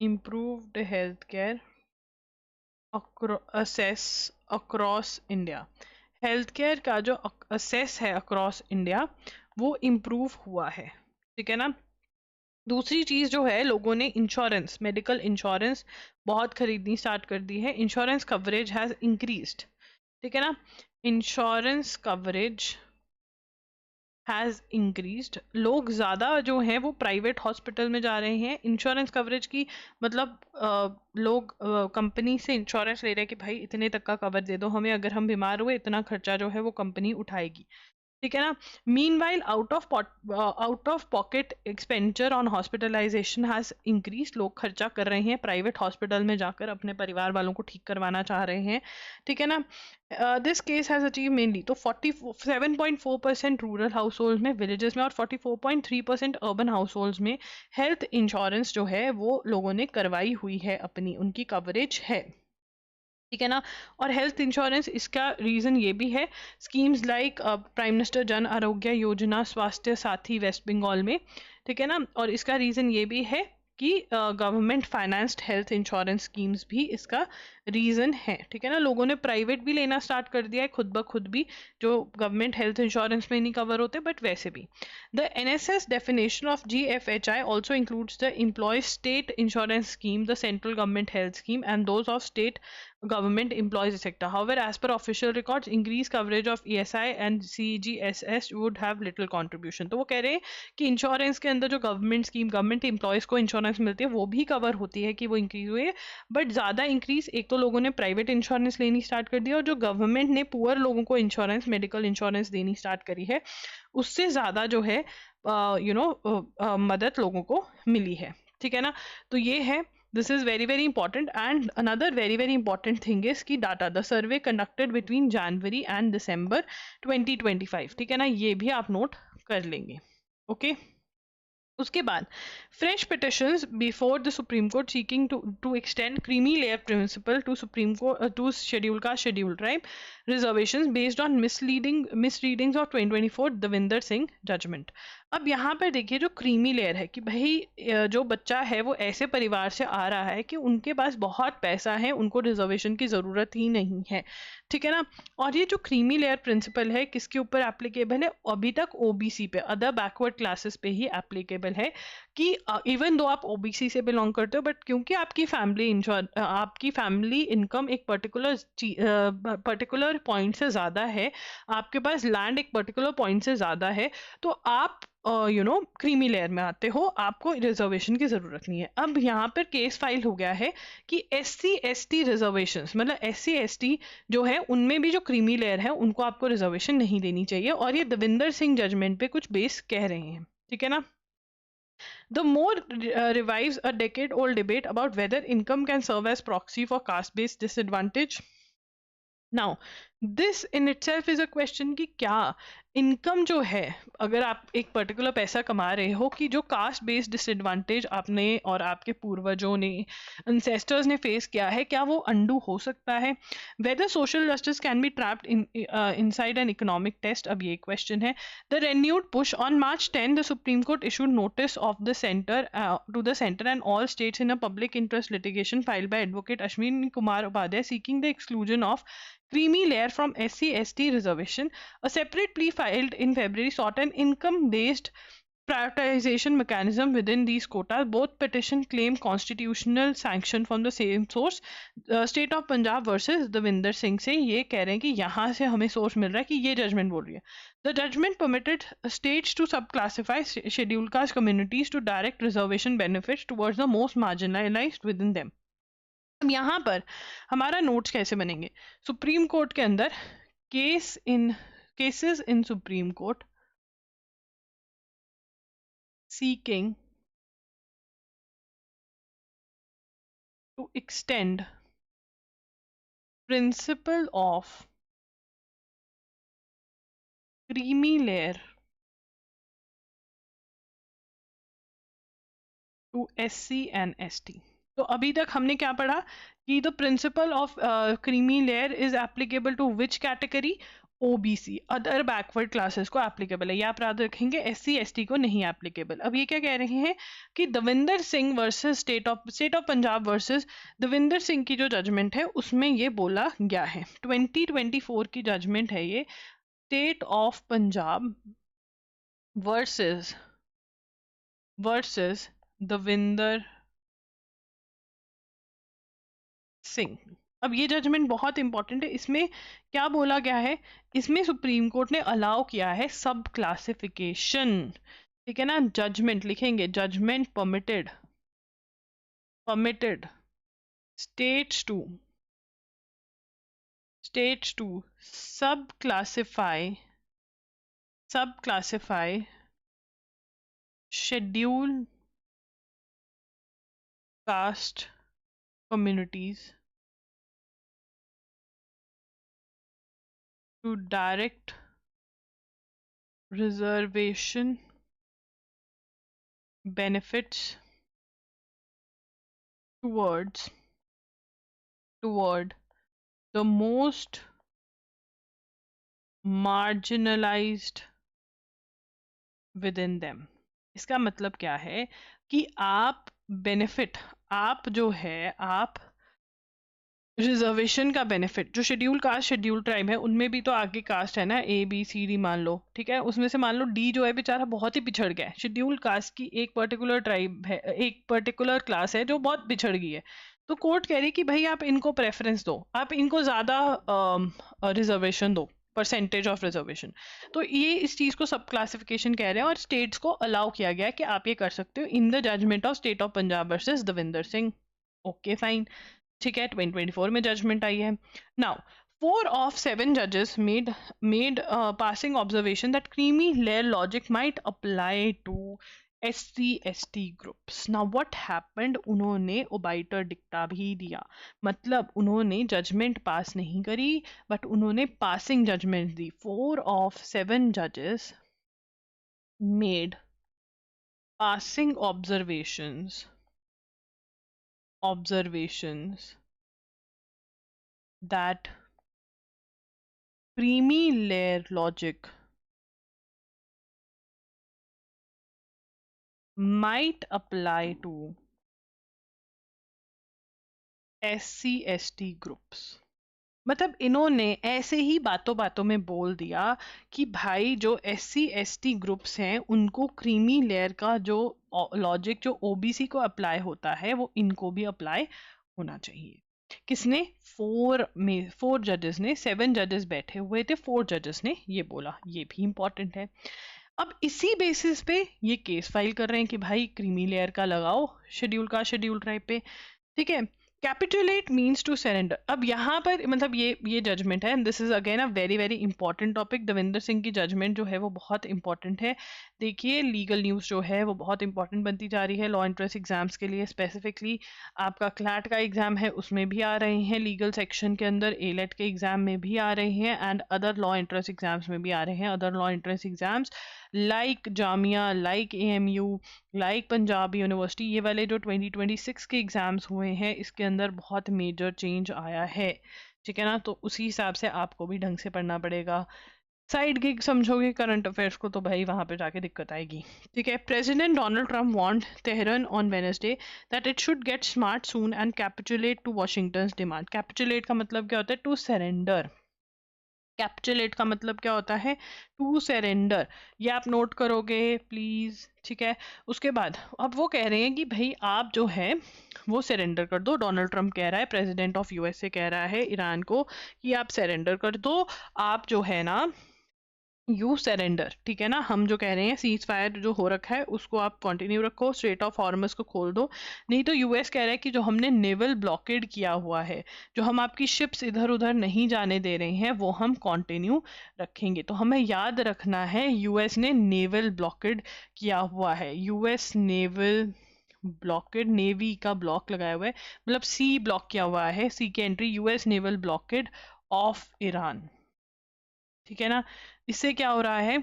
improved health care assess across India, health care का जो असेस है अक्रॉस इंडिया वो इम्प्रूव हुआ है, ठीक है ना। दूसरी चीज जो है, लोगों ने इंश्योरेंस, मेडिकल इंश्योरेंस बहुत खरीदनी स्टार्ट कर दी है। इंश्योरेंस कवरेज हैज इंक्रीज्ड, ठीक है ना। इंश्योरेंस कवरेज हैज इंक्रीज्ड, लोग ज्यादा जो हैं वो प्राइवेट हॉस्पिटल में जा रहे हैं इंश्योरेंस कवरेज की, मतलब लोग कंपनी से इंश्योरेंस ले रहे हैं कि भाई इतने तक का कवर दे दो हमें, अगर हम बीमार हुए इतना खर्चा जो है वो कंपनी उठाएगी, ठीक है ना। Meanwhile out of pocket expenditure on hospitalisation has increase, लोग खर्चा कर रहे हैं प्राइवेट हॉस्पिटल में जाकर अपने परिवार वालों को ठीक करवाना चाह रहे हैं, ठीक है ना। This case has achieve mainly, तो 47.4% रूरल हाउस होल्ड में, विलेजेस में, और 44.3% अर्बन हाउस होल्ड में हेल्थ इंश्योरेंस जो है वो लोगों ने करवाई हुई है, अपनी उनकी कवरेज है, ठीक है ना। और हेल्थ इंश्योरेंस, इसका रीजन ये भी है, schemes like prime minister Jan Arogya Yojana, स्वास्थ्य साथी वेस्ट बंगाल में, ठीक है ना। और इसका रीजन ये भी है कि government financed health insurance schemes भी इसका रीजन है, ठीक है ना। लोगों ने प्राइवेट भी लेना स्टार्ट कर दिया है खुद ब खुद भी, जो गवर्नमेंट हेल्थ इंश्योरेंस में नहीं कवर होते, बट वैसे भी। The NSS definition of GFHI also includes the employee state insurance scheme, the central government health scheme and those of state government employees etc. However, as per official records, increased coverage of ESI and CGSS would have little contribution. तो वो कह रहे हैं कि insurance के अंदर जो government scheme, government employees को इंश्योरेंस मिलती है वो भी कवर होती है कि वो इंक्रीज हुई है, बट ज़्यादा इंक्रीज, एक तो लोगों ने प्राइवेट इंश्योरेंस लेनी स्टार्ट कर दी, और जो गवर्नमेंट ने पुअर लोगों को इंश्योरेंस, मेडिकल इंश्योरेंस देनी स्टार्ट करी है, उससे ज़्यादा जो है मदद लोगों को मिली है, ठीक है ना। तो ये है, this is very very important. And another very very important thing is कि data, the survey conducted between January and December 2025, ठीक है ना, ये भी आप नोट कर लेंगे, ओके। उसके बाद fresh petitions before the supreme court seeking to extend creamy layer principle to supreme court to schedule का schedule tribe reservations based on misreadings of 2024 Davinder Singh judgment. अब यहाँ पर देखिए, जो क्रीमी लेयर है कि भाई जो बच्चा है वो ऐसे परिवार से आ रहा है कि उनके पास बहुत पैसा है, उनको रिजर्वेशन की ज़रूरत ही नहीं है, ठीक है ना। और ये जो क्रीमी लेयर प्रिंसिपल है किसके ऊपर एप्लीकेबल है, अभी तक ओबीसी पे, अदर बैकवर्ड क्लासेस पे ही एप्लीकेबल है, कि इवन दो आप ओबीसी से बिलोंग करते हो, बट क्योंकि आपकी फैमिली इनकम एक पर्टिकुलर पॉइंट से ज़्यादा है, आपके पास लैंड एक पर्टिकुलर पॉइंट से ज़्यादा है, तो आप क्रीमी लेयर में आते हो, आपको रिजर्वेशन की ज़रूरत नहीं है। अब यहाँ पर केस फाइल हो गया है कि SC ST रिजर्वेशन, मतलब SC ST जो है उनमें भी जो क्रीमी लेयर है उनको आपको रिजर्वेशन नहीं देनी चाहिए, और ये दविंदर सिंह जजमेंट पे कुछ बेस कह रहे हैं, ठीक है ना। The more revives a decade-old debate about whether income can serve as proxy for caste-based disadvantage. Now, this in itself is a question कि क्या इनकम जो है, अगर आप एक पर्टिकुलर पैसा कमा रहे हो, कि जो कास्ट बेस्ड डिसएडवांटेज आपने और आपके पूर्वजों ने, एंसेस्टर्स ने फेस किया है, क्या वो अंडू हो सकता है। Whether social justice can be trapped inside an economic test, अब ये क्वेश्चन है। The renewed push on March 10, the supreme court issued notice of the centre to the centre and all states in a public interest litigation filed by advocate Ashwini Kumar Upadhyay seeking the exclusion of creamy layer from SC ST reservation. A separate plea filed in February sought an income-based prioritization mechanism within these quotas. Both petitions claim constitutional sanction from the same source. State of Punjab versus Davinder Singh से ये कह रहे हैं कि यहाँ से हमें source मिल रहा है कि ये जजमेंट बोल रही है। The judgment permitted states to subclassify scheduled caste communities to direct reservation benefits towards the most marginalized within them. अब यहाँ पर हमारा नोट्स कैसे बनेंगे, सुप्रीम कोर्ट के अंदर cases in supreme court seeking to extend principle of creamy layer to SC and ST। तो अभी तक हमने क्या पढ़ा कि the principle of creamy layer is applicable to which category, OBC other backward classes को एप्लीकेबल है, या आप याद रखेंगे एससी एसटी को नहीं एप्लीकेबल। अब ये क्या कह रहे हैं कि Davinder Singh versus state of Punjab versus Davinder Singh की जो जजमेंट है उसमें ये बोला गया है, 2024 की जजमेंट है ये, state of Punjab versus Davinder Singh. अब ये जजमेंट बहुत इंपॉर्टेंट है, इसमें क्या बोला गया है, इसमें सुप्रीम कोर्ट ने अलाउ किया है सब क्लासिफिकेशन, ठीक है ना। जजमेंट लिखेंगे, जजमेंट परमिटेड स्टेट्स टू सब classify schedule caste communities to direct reservation benefits toward the most marginalized within them। इसका मतलब क्या है कि आप बेनिफिट, आप जो है आप रिजर्वेशन का बेनिफिट, जो शेड्यूल कास्ट शेड्यूल ट्राइब है उनमें भी तो आगे कास्ट है ना, ए बी सी डी मान लो, ठीक है, उसमें से मान लो डी जो है बेचारा बहुत ही पिछड़ गया है, शेड्यूल कास्ट की एक पर्टिकुलर ट्राइब है, एक पर्टिकुलर क्लास है जो बहुत पिछड़ गई है, तो कोर्ट कह रही है कि भाई आप इनको प्रेफरेंस दो, आप इनको ज्यादा रिजर्वेशन दो, परसेंटेज ऑफ रिजर्वेशन। तो ये इस चीज को सब क्लासिफिकेशन कह रहे हैं और स्टेट्स को अलाउ किया गया है कि आप ये कर सकते हो in the judgment of state of Punjab versus Davinder Singh. Okay fine, ठीक है, 2024 में जजमेंट आई है। Now 4 of 7 judges made passing observation that creamy layer logic might apply to SC/ST groups। Now what happened, उन्होंने ओबाइटर डिक्टा भी दिया, मतलब उन्होंने जजमेंट पास नहीं करी बट उन्होंने passing judgement the. 4 of 7 judges made passing observations that creamy layer logic might apply to SC/ST groups। मतलब इन्होंने ऐसे ही बातों बातों में बोल दिया कि भाई जो SC/ST ग्रुप्स हैं उनको क्रीमी लेयर का जो लॉजिक जो ओबीसी को अप्लाई होता है वो इनको भी अप्लाई होना चाहिए। किसने, 4 जजेस ने, 7 जजेस बैठे हुए थे, 4 जजेस ने ये बोला, ये भी इंपॉर्टेंट है। अब इसी बेसिस पे ये केस फाइल कर रहे हैं कि भाई क्रीमी लेयर का लगाओ शेड्यूल ट्राइब पे, ठीक है। Capitulate means to surrender. अब यहाँ पर मतलब ये जजमेंट है, this is again a very very important topic. Davinder Singh की जजमेंट जो है वो बहुत इंपॉर्टेंट है। देखिए लीगल न्यूज़ जो है वो बहुत इंपॉर्टेंट बनती जा रही है लॉ एंट्रेंस एग्जाम्स के लिए, स्पेसिफिकली आपका क्लैट का एग्जाम है उसमें भी आ रहे हैं लीगल सेक्शन के अंदर, एलेट के एग्जाम में भी आ रहे हैं and other law entrance exams में भी आ रहे हैं। Other law entrance exams like Jamia, like AMU, like Punjab university, ये वाले जो 2026 के एग्जाम्स हुए हैं इसके अंदर बहुत मेजर चेंज आया है, ठीक है ना। तो उसी हिसाब से आपको भी ढंग से पढ़ना पड़ेगा। साइड गिग समझोगे करंट अफेयर्स को तो भाई वहां पे जाके दिक्कत आएगी, ठीक है। President Donald Trump warned Tehran on Wednesday that it should get smart soon and capitulate to Washington's demand. Capitulate का मतलब क्या होता है, टू सरेंडर। कैपिटुलेट का मतलब क्या होता है, टू सरेंडर। ये आप नोट करोगे प्लीज, ठीक है। उसके बाद अब वो कह रहे हैं कि भाई आप जो है वो सरेंडर कर दो। डोनाल्ड ट्रंप कह रहा है, प्रेसिडेंट ऑफ USA कह रहा है ईरान को कि आप सरेंडर कर दो, आप जो है ना यू सरेंडर, ठीक है ना। हम जो कह रहे हैं सीज फायर जो हो रखा है उसको आप कंटिन्यू रखो, स्ट्रेट ऑफ हॉर्मस को खोल दो, नहीं तो US कह रहा है कि जो हमने नेवल ब्लॉकेड किया हुआ है, जो हम आपकी शिप्स इधर उधर नहीं जाने दे रहे हैं वो हम कंटिन्यू रखेंगे। तो हमें याद रखना है US ने नेवल ब्लॉकेड किया हुआ है, US नेवल ब्लॉकेड, नेवी का ब्लॉक लगाया हुआ है, मतलब सी ब्लॉक किया हुआ है, सी की entry, US naval blockade of Iran, ठीक है ना। इससे क्या हो रहा है,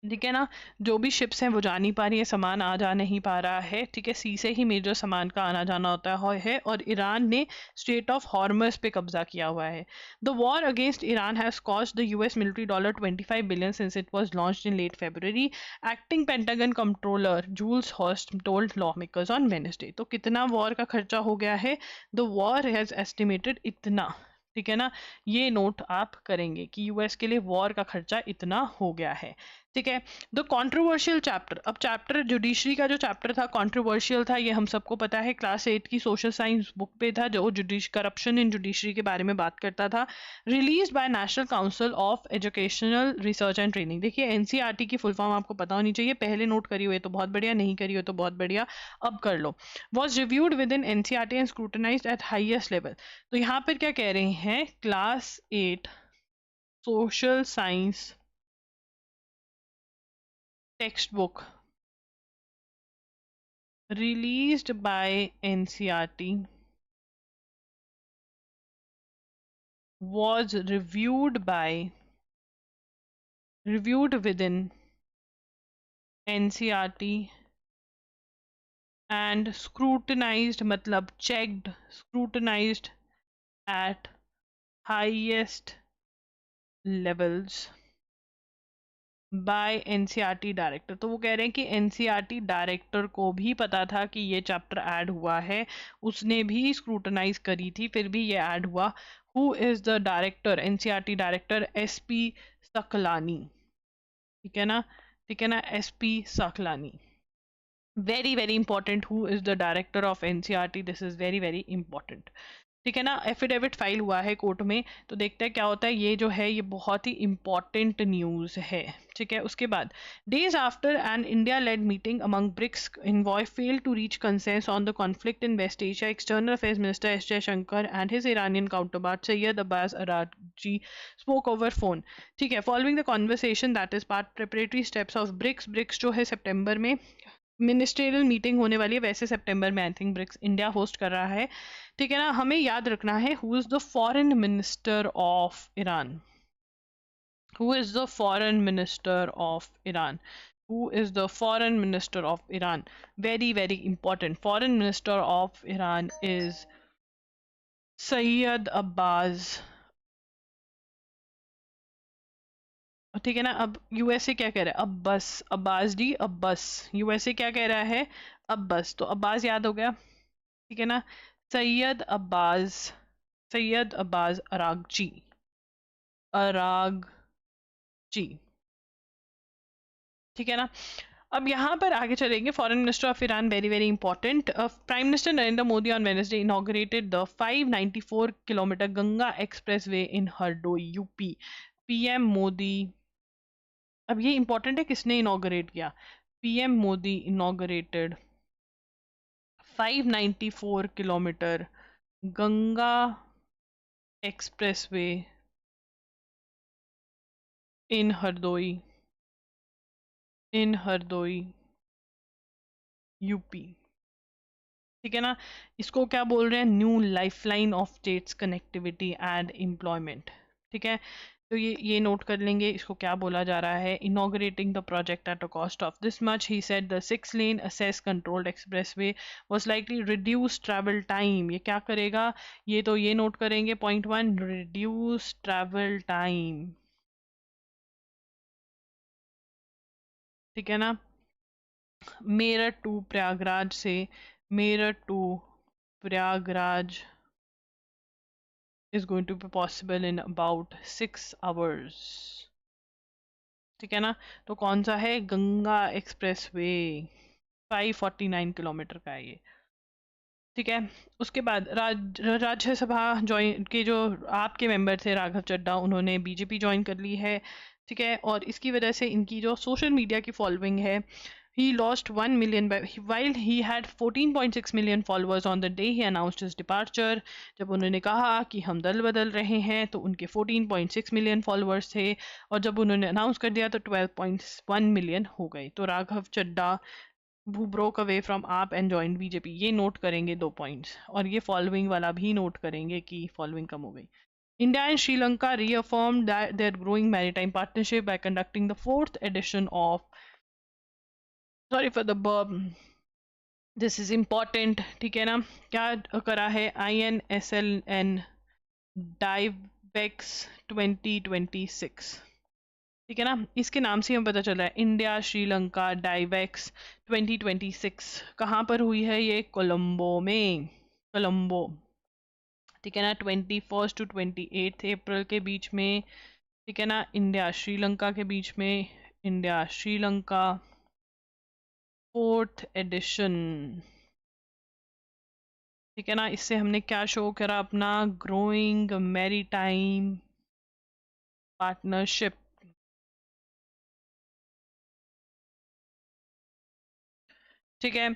ठीक है ना, जो भी शिप्स हैं वो जा नहीं पा रही है, सामान आ जा नहीं पा रहा है, ठीक है, सी से ही मेजर सामान का आना जाना होता है, और ईरान ने स्ट्रेट ऑफ हॉर्मस पे कब्जा किया हुआ है। The war against Iran has cost the US military $25 billion since it was launched in late February। Acting Pentagon controller Jules Hurst told law makers on Wednesday. तो कितना वॉर का खर्चा हो गया है? द वॉर हैज एस्टिमेटेड इतना, ठीक है ना, ये नोट आप करेंगे कि यूएस के लिए वॉर का खर्चा इतना हो गया है। ठीक है। द कंट्रोवर्शियल चैप्टर, अब चैप्टर जुडिशरी का जो चैप्टर था कंट्रोवर्शियल था, ये हम सबको पता है, क्लास 8 की सोशल साइंस बुक पे था, जो करप्शन इन जुडिशरी के बारे में बात करता था। Release by national council of educational research and training. देखिए एनसीईआरटी की फुल फॉर्म आपको पता होनी चाहिए, पहले नोट करी हुई है तो बहुत बढ़िया, नहीं करी हो तो बहुत बढ़िया, अब कर लो। Was reviewed within NCERT and scrutinised at highest level. तो यहाँ पर क्या कह रहे हैं, class 8 social science textbook released by NCERT was reviewed within NCERT and scrutinized, मतलब checked, scrutinized at highest levels bye NCERT director. तो वो कह रहे हैं कि एनसीईआरटी डायरेक्टर को भी पता था कि ये चैप्टर ऐड हुआ है, उसने भी स्क्रूटनाइज करी थी, फिर भी ये ऐड हुआ। Who is the director? NCERT director SP Saklani, ठीक है ना, ठीक है ना, SP Saklani. Very very important, who is the director of NCERT, this is very very important. ठीक है ना, एफिडेविट फाइल हुआ है कोर्ट में, तो देखते हैं क्या होता है। ये जो है ये बहुत ही इंपॉर्टेंट न्यूज़ है। ठीक है, उसके बाद days after an India led meeting among BRICS envoy failed to reach consensus on the conflict in West Asia, External Affairs Minister S. Jaishankar and his Iranian counterpart Sayyid Abbas Araghchi spoke over phone। ठीक है, following the conversation that is part preparatory steps of BRICS जो है सितंबर में ministerial meeting होने वाली है, वैसे सितंबर में I think BRICS India host कर रहा है। ठीक है ना, हमें याद रखना है who is the foreign minister of Iran, who is the foreign minister of Iran, who is the foreign minister of Iran, very very important. Foreign minister of Iran is Syed Abbas. ठीक है ना, अब यूएसए क्या कह रहा है, अब्बास, अब्बास डी अब्बास, यूएसए क्या कह रहा है, अब्बास, तो अब्बास याद हो गया। ठीक है ना, सैयद अब्बास, सैयद अब्बास अरागची, अरागची। ठीक है ना, अब यहाँ पर आगे चलेंगे। Foreign minister of Iran, very very important. Prime minister Narendra Modi on Wednesday inaugurated the 594 kilometre Ganga expressway in Hardoi UP. PM Modi, अब ये इंपॉर्टेंट है किसने इनॉग्रेट किया, PM Modi inaugurated 594 kilometre Ganga expressway in Hardoi, in Hardoi UP. ठीक है ना, इसको क्या बोल रहे हैं, new lifeline of state's connectivity and employment. ठीक है, तो ये नोट कर लेंगे, इसको क्या बोला जा रहा है, inaugurating the project at a cost of this much. He said the 6 lane assess controlled expressway was likely reduce travel time. ये क्या करेगा, ये तो ये नोट करेंगे, पॉइंट 1, रिड्यूस ट्रैवल टाइम। ठीक है ना, मेरठ टू प्रयागराज से, Meerut to Prayagraj is going to be possible in about 6 hours। ठीक है ना, तो कौन सा है, गंगा एक्सप्रेस वे, 549 किलोमीटर का है ये। ठीक है, उसके बाद राज्यसभा ज्वाइन के जो आपके मेंबर थे राघव चड्डा, उन्होंने बीजेपी ज्वाइन कर ली है। ठीक है, और इसकी वजह से इनकी जो सोशल मीडिया की फॉलोइंग है, he lost 1 million while he had 14.6 million followers on the day he announced his departure। जब उन्होंने कहा कि हम दल बदल रहे हैं तो उनके 14.6 मिलियन फॉलोअर्स थे, और जब उन्होंने अनाउंस कर दिया तो 12.1 मिलियन हो गए। तो राघव चड्डा who broke away from आप एंड जॉइंड बीजेपी, ये नोट करेंगे 2 पॉइंट्स, और ये फॉलोइंग वाला भी नोट करेंगे कि फॉलोइंग कम हो गई। India and Sri Lanka reaffirmed that their growing maritime partnership by conducting the fourth edition of, sorry for the burp, this is important, ठीक है ना, क्या करा है, INSLN डाइवेक्स 2026, ठीक है ना, इसके नाम से हमें पता चला है इंडिया श्रीलंका डाइवेक्स 2026 कहाँ पर हुई है, ये कोलंबो में, कोलंबो, ठीक है ना, 21 to 28 अप्रैल के बीच में, ठीक है ना, इंडिया श्रीलंका के बीच में, इंडिया श्रीलंका फोर्थ एडिशन, ठीक है ना, इससे हमने क्या शो करा, अपना ग्रोइंग मैरीटाइम पार्टनरशिप, ठीक है,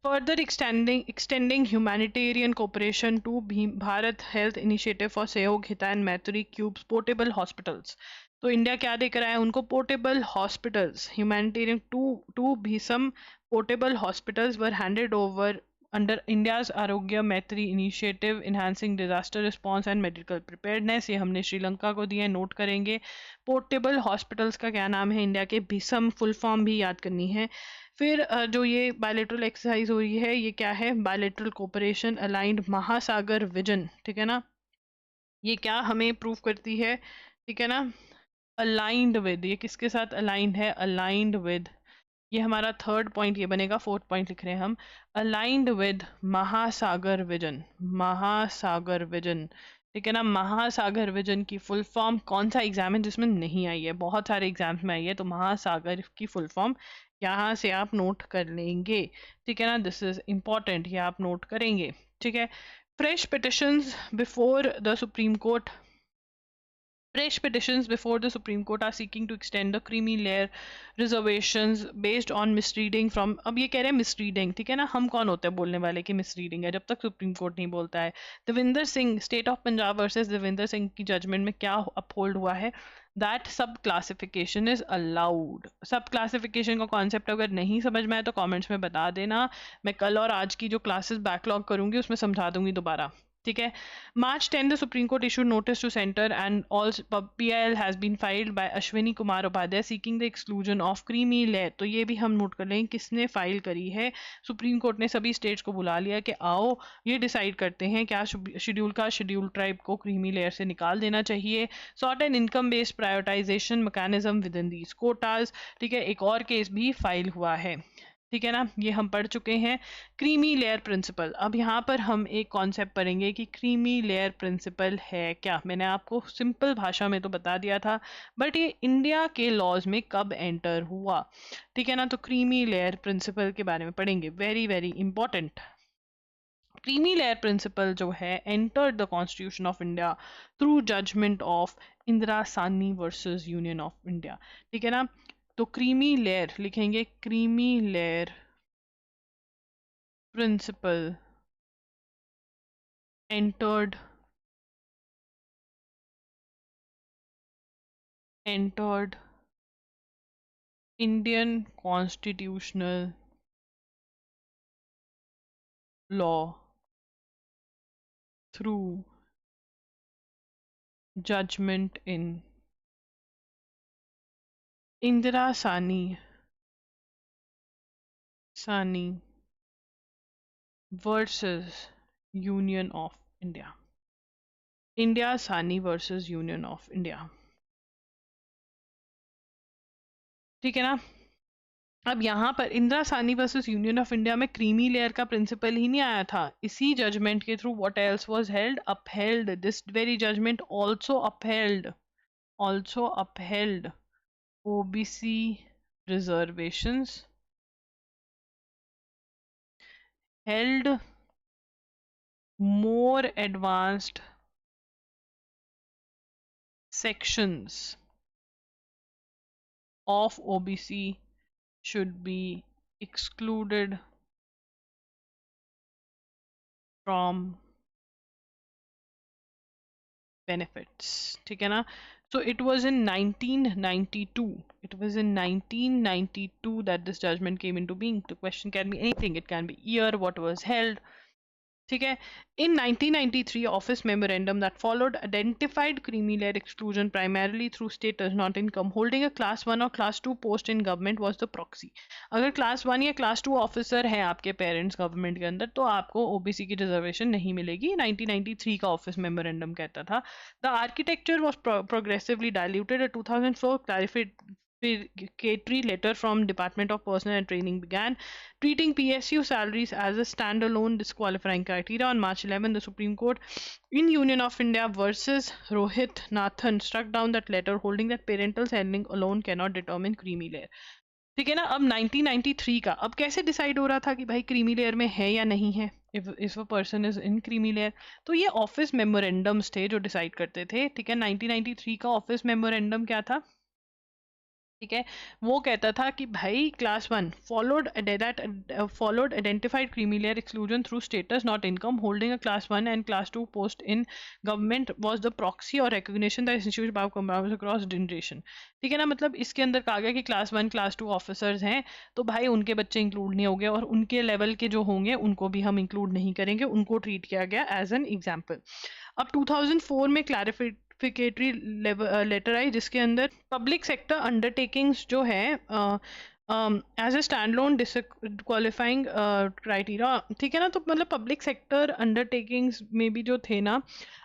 further extending humanitarian cooperation to Bharat health initiative for Sahyog Hita and Maitri cubes portable hospitals, तो इंडिया क्या देख रहा है उनको, portable hospitals, humanitarian to BHISHM portable hospitals were handed over under India's Aarogya Maitri initiative enhancing disaster response and medical preparedness, ये हमने श्रीलंका को दिए, नोट करेंगे। पोर्टेबल हॉस्पिटल्स का क्या नाम है इंडिया के, भीसम, फुल फॉर्म भी याद करनी है। फिर जो ये बायलेटरल एक्सरसाइज हो रही है, ये क्या है, बायलेटरल कोऑपरेशन अलाइंड महासागर विजन, ठीक है ना, ये क्या हमें प्रूव करती है, ठीक है ना, अलाइंड विद, ये किसके साथ अलाइंड है, अलाइंड विद, ये हमारा थर्ड पॉइंट ये बनेगा, फोर्थ पॉइंट लिख रहे हैं हम, अलाइंड विद महासागर विजन, महासागर विजन, ठीक है ना, महासागर विजन की फुल फॉर्म, कौन सा एग्जाम है जिसमें नहीं आई है, बहुत सारे एग्जाम्स में आई है, तो महासागर की फुल फॉर्म यहाँ से आप नोट कर लेंगे, ठीक है ना, दिस इज इम्पॉर्टेंट, ये आप नोट करेंगे, ठीक है। Fresh petitions before the supreme court, fresh petitions before the Supreme Court are seeking to extend the creamy layer reservations based on misreading from, अब ये कह रहे हैं misreading, ठीक है ना, हम कौन होते हैं बोलने वाले कि misreading है, जब तक सुप्रीम कोर्ट नहीं बोलता है। Devinder Singh, state of Punjab versus Devinder Singh की जजमेंट में क्या अपहोल्ड हुआ है, दैट सब क्लासिफिकेशन इज अलाउड, सब क्लासिफिकेशन का कॉन्सेप्ट अगर नहीं समझ में आए तो कमेंट्स में बता देना, मैं कल और आज की जो क्लासेस बैकलॉग करूंगी उसमें समझा दूंगी दोबारा, ठीक है। March 10, the Supreme Court issued notice to center and all PIL has been filed by Ashwini Kumar Upadhyay seeking the exclusion of creamy layer, तो ये भी हम नोट कर लें किसने फाइल करी है, सुप्रीम कोर्ट ने सभी स्टेट्स को बुला लिया कि आओ ये डिसाइड करते हैं क्या शेड्यूल का शेड्यूल ट्राइब को क्रीमी लेयर से निकाल देना चाहिए, sort and income based prioritisation mechanism with in these Kota's, ठीक है, एक और केस भी फाइल हुआ है, ठीक है ना, ये हम पढ़ चुके हैं। क्रीमी लेयर प्रिंसिपल, अब यहाँ पर हम एक कॉन्सेप्ट पढ़ेंगे कि क्रीमी लेयर प्रिंसिपल है क्या, मैंने आपको सिंपल भाषा में तो बता दिया था, बट ये इंडिया के लॉज में कब एंटर हुआ, ठीक है ना, तो क्रीमी लेयर प्रिंसिपल के बारे में पढ़ेंगे, very very important. Creamy layer principle जो है entered the constitution of India through judgment of Indira Sawhney versus union of India, ठीक है ना, तो क्रीमी लेयर लिखेंगे, creamy layer principle entered entered Indian constitutional law through judgment in Indira Sani versus Union of India. India Sani versus Union of India, ठीक है ना। अब यहाँ पर Indira Sawhney versus union of India में क्रीमी लेयर का principle ही नहीं आया था, इसी जजमेंट के through what else was held, upheld this very judgment, also upheld OBC reservations, held more advanced sections of OBC should be excluded from benefits, ठीक है ना। So it was in 1992. It was in 1992 that this judgment came into being. The question can be anything. It can be year, what was held, ठीक है. In 1993, office memorandum that followed identified creamy layer exclusion primarily through status, not income. Holding a class 1 or class 2 post in government was the proxy. अगर class 1 या class 2 officer है आपके parents government के अंदर, तो आपको ओबीसी की reservation नहीं मिलेगी. 1993 का ऑफिस मेमोरेंडम कहता था. The architecture was progressively diluted. 2004 clarificatory letter from Department of Personnel and Training began treating PSU salaries as a standalone disqualifying criteria. On March 11, the Supreme Court in Union of India versus Rohit Nathan struck down that letter, holding that parental salary alone cannot determine creamy layer. ठीक है ना. अब 1993 का अब कैसे decide हो रहा था कि भाई क्रीमी लेयर में है या नहीं है, if a person is in creamy layer. तो ये ऑफिस मेमोरेंडम्स थे जो डिसाइड करते थे. ठीक है. 1993 का ऑफिस मेमोरेंडम क्या था? ठीक है. वो कहता था कि भाई class 1 followed identified creamy layer exclusion through status not income. Holding a class 1 and class 2 post in government was the proxy or recognition that institute of commerce across generation. ठीक है ना. मतलब इसके अंदर कहा गया कि क्लास 1 क्लास 2 ऑफिसर्स हैं, तो भाई उनके बच्चे इंक्लूड नहीं हो गए, और उनके लेवल के जो होंगे उनको भी हम इंक्लूड नहीं करेंगे, उनको ट्रीट किया गया एज एन एग्जाम्पल. अब 2004 में क्लैरिफिकेटरी लेटर आई जिसके अंदर पब्लिक सेक्टर अंडरटेकिंग्स जो है as a standalone disqualifying criteria. ठीक है ना. तो मतलब पब्लिक सेक्टर अंडरटेकिंग्स में भी जो थे ना,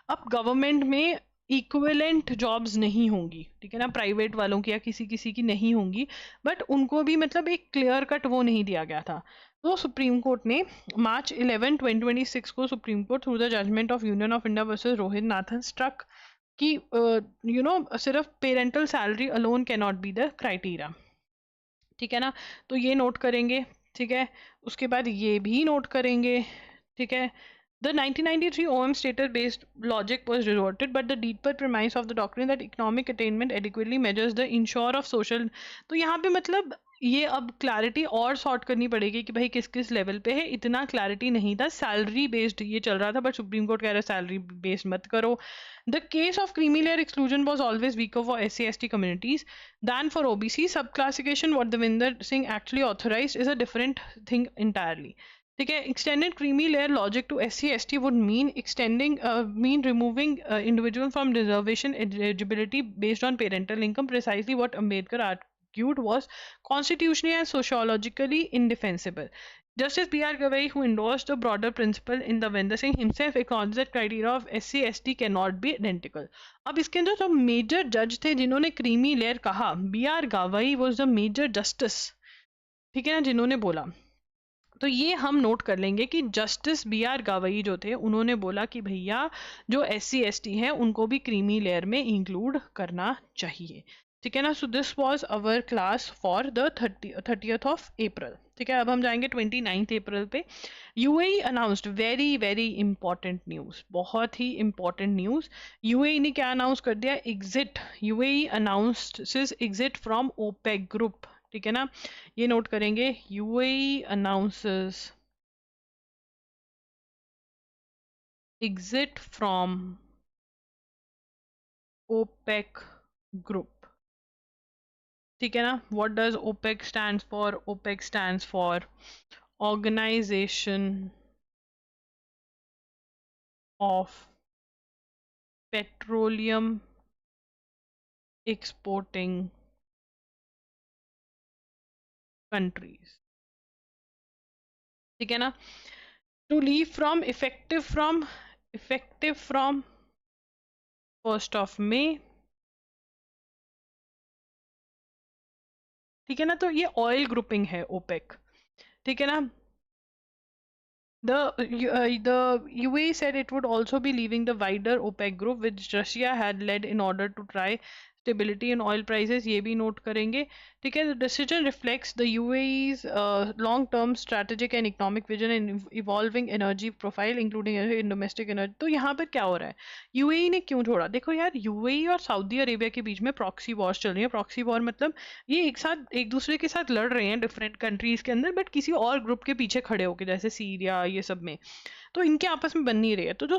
अब गवर्नमेंट में इक्विवेलेंट जॉब्स नहीं होंगी. ठीक है ना. प्राइवेट वालों की या किसी किसी की नहीं होंगी, बट उनको भी मतलब एक क्लियर कट वो नहीं दिया गया था. तो सुप्रीम कोर्ट ने मार्च 11 2026 को supreme court through the judgment of union of India versus Rohit Nathan struck कि सिर्फ parental salary alone can not be the criteria. ठीक है ना. तो ये नोट करेंगे. ठीक है. उसके बाद ये भी नोट करेंगे. ठीक है. The 1993 OM status-based logic was resorted, but the deeper premise of the doctrine that economic attainment adequately measures the insurer of social. तो यहाँ पे मतलब ये अब क्लैरिटी और सॉर्ट करनी पड़ेगी कि भाई किस किस लेवल पे है. इतना क्लैरिटी नहीं था. सैलरी बेस्ड ये चल रहा था, बट सुप्रीम कोर्ट कह रहा है सैलरी बेस्ड मत करो. The case of creamy layer exclusion was always weaker for SC/ST communities than for OBC. Subclassification, what Devinder Singh actually authorized, is a different thing entirely. ठीक है. Extended creamy layer logic to SC/ST would mean removing individual from reservation eligibility based on parental income. Precisely what Ambedkar argued was constitutionally and sociologically indefensible. Justice B.R. Gavai, who endorsed the broader principle in the Devinder Singh himself, acknowledged that criteria of SC/ST cannot be identical. अब इसके अंदर जो major जज थे जिन्होंने creamy layer कहा, B.R. Gavai was the major justice. ठीक है ना. जिन्होंने बोला, तो ये हम नोट कर लेंगे कि जस्टिस B.R. गावई जो थे उन्होंने बोला कि भैया जो SC/ST है उनको भी क्रीमी लेयर में इंक्लूड करना चाहिए. ठीक है ना. So this was our class for the 30th of April. ठीक है. अब हम जाएंगे 29th अप्रैल पे. UAE announced very very important news, बहुत ही इंपॉर्टेंट न्यूज. UAE ने क्या अनाउंस कर दिया? Exit. UAE announced exit from OPEC group. ठीक है ना. ये नोट करेंगे. UAE announces exit from OPEC group. ठीक है ना. What does OPEC stands for? OPEC stands for Organization of Petroleum Exporting Countries. ठीक है ना. To leave from effective from 1st of May. ठीक है ना. तो ये ऑयल ग्रुपिंग है ओपेक. ठीक है ना. The UAE said it would also be leaving the wider OPEC group which Russia had led in order to try stability in oil prices. ये भी नोट करेंगे. ठीक है. The decision reflects the UAE's long-term strategic and economic vision and evolving energy profile including in domestic energy. तो यहाँ पर क्या हो रहा है? UAE ने क्यों छोड़ा? देखो यार, UAE और सऊदी अरेबिया के बीच में प्रॉक्सी वॉर्स चल रही है. प्रॉक्सी वॉर मतलब ये एक दूसरे के साथ लड़ रहे हैं डिफरेंट कंट्रीज के अंदर, बट किसी और ग्रुप के पीछे खड़े होके, जैसे सीरिया ये सब में. तो इनके आपस में बन नहीं रही है. तो जो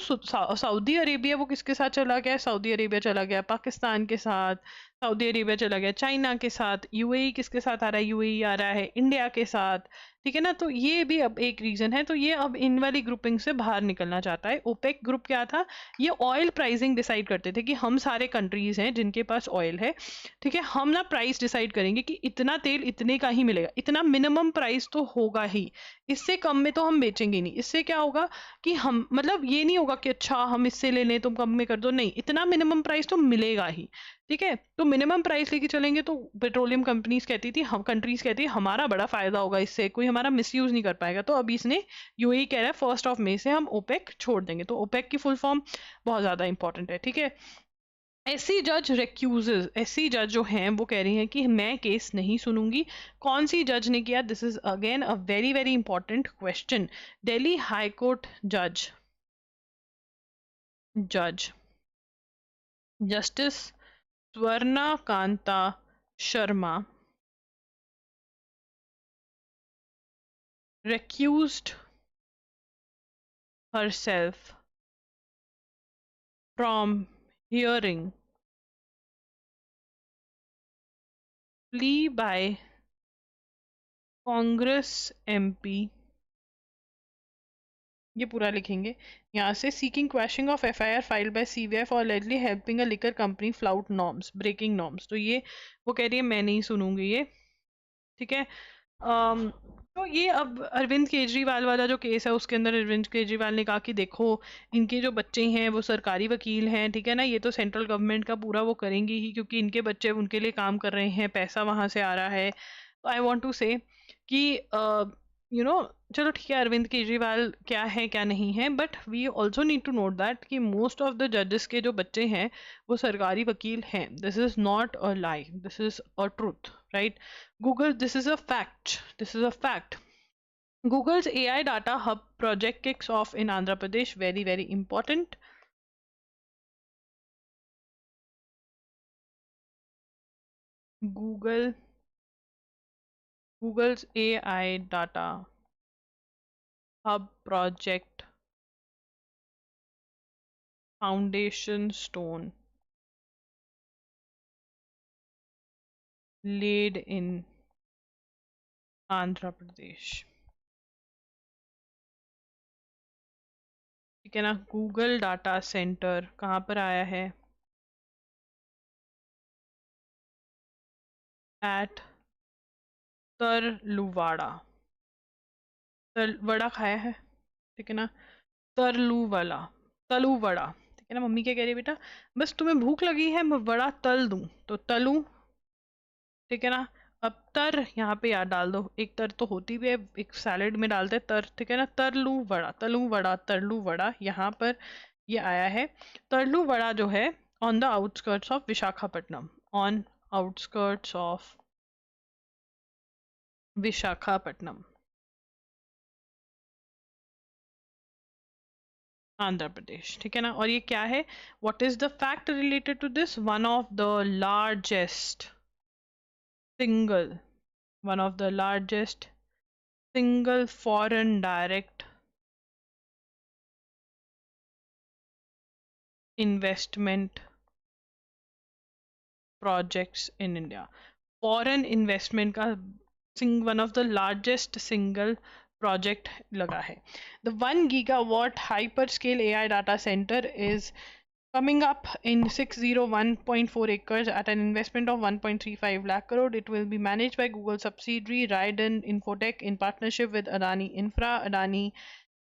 सऊदी अरेबिया वो किसके साथ चला गया? सऊदी अरेबिया चला गया पाकिस्तान के साथ. सऊदी अरेबिया चला गया चाइना के साथ, यूएई किसके साथ आ रहा है, यूएई आ रहा है इंडिया के साथ, ठीक है ना। तो ये भी अब एक रीजन है, तो ये अब इन वाली ग्रुपिंग से बाहर निकलना चाहता है। ओपेक ग्रुप क्या था, ये ऑयल प्राइसिंग डिसाइड करते थे कि हम सारे कंट्रीज हैं जिनके पास ऑयल है, ठीक है, हम ना प्राइस डिसाइड करेंगे कि इतना तेल इतने का ही मिलेगा, इतना मिनिमम प्राइस तो होगा ही, इससे कम में तो हम बेचेंगे नहीं। इससे क्या होगा कि हम मतलब ये नहीं होगा कि अच्छा हम इससे ले लें तुम कम में कर दो, नहीं, इतना मिनिमम प्राइस तो मिलेगा ही, ठीक है। तो मिनिमम प्राइस लेके चलेंगे तो पेट्रोलियम कंपनीज कहती थी, हम कंट्रीज कहती है हमारा बड़ा फायदा होगा, इससे कोई हमारा मिसयूज नहीं कर पाएगा। तो अभी इसने यूएई कह रहा है 1 मई से हम ओपेक छोड़ देंगे। तो ओपेक की फुल फॉर्म बहुत ज्यादा इंपॉर्टेंट है, ठीक है। ऐसी जज रेक्यूजेस, ऐसी जज जो हैं वो कह रही हैं कि मैं केस नहीं सुनूंगी। कौन सी जज ने किया, this is again a very very important question. Delhi high court जज, जज justice Swarna Kanta Sharma recused herself from hearing plea by Congress MP, ये पूरा लिखेंगे यहाँ से, seeking quashing of FIR filed by CBI for allegedly helping a liquor company flout norms, breaking norms. तो ये वो कह रही है मैं नहीं सुनूंगी ये, ठीक है। अम, तो ये अब अरविंद केजरीवाल वाला जो केस है उसके अंदर अरविंद केजरीवाल ने कहा कि देखो इनके जो बच्चे हैं वो सरकारी वकील हैं, ठीक है ना, ये तो सेंट्रल गवर्नमेंट का पूरा वो करेंगे ही क्योंकि इनके बच्चे उनके लिए काम कर रहे हैं, पैसा वहां से आ रहा है। तो आई वांट टू से कि यू नो चलो ठीक है अरविंद केजरीवाल क्या है क्या नहीं है, but we also need to note that कि मोस्ट ऑफ द जजेस के जो बच्चे हैं वो सरकारी वकील हैं। This is not a lie, this is a truth, right. Google, this is a fact. This is a fact. Google's AI data hub project kicks off in Andhra Pradesh. Very, very important. Google, Google's AI data hub project foundation stone laid in Andhra Pradesh. ठीक है ना, Google data centre कहाँ पर आया है, eight तरलुवाड़ा। Vada खाया है, ठीक है ना, तरलूवाला, तलूवड़ा, ठीक है ना। मम्मी क्या कह रही है बेटा, बस तुम्हें भूख लगी है मैं वड़ा तल दूं तो तलूं, ठीक है ना। अब तर यहाँ पे याद डाल दो, एक तर तो होती भी है, एक सैलेड में डालते हैं तर, ठीक है ना। तरलू वड़ा, तलू वड़ा, तरलू वड़ा, यहाँ पर ये आया है। तरलू वड़ा जो है on the outskirts of Visakhapatnam, on outskirts of Visakhapatnam, Andhra Pradesh, ठीक है ना। और ये क्या है, what is the fact related to this, one of the largest single, one of the largest single foreign direct investment projects in India. Foreign investment का one of the largest single project लगा है. The 1 gigawatt hyperscale AI data center is coming up in 601.4 acres at an investment of 1.35 lakh crore. It will be managed by Google subsidiary Raiden Infotech in partnership with Adani Infra. Adani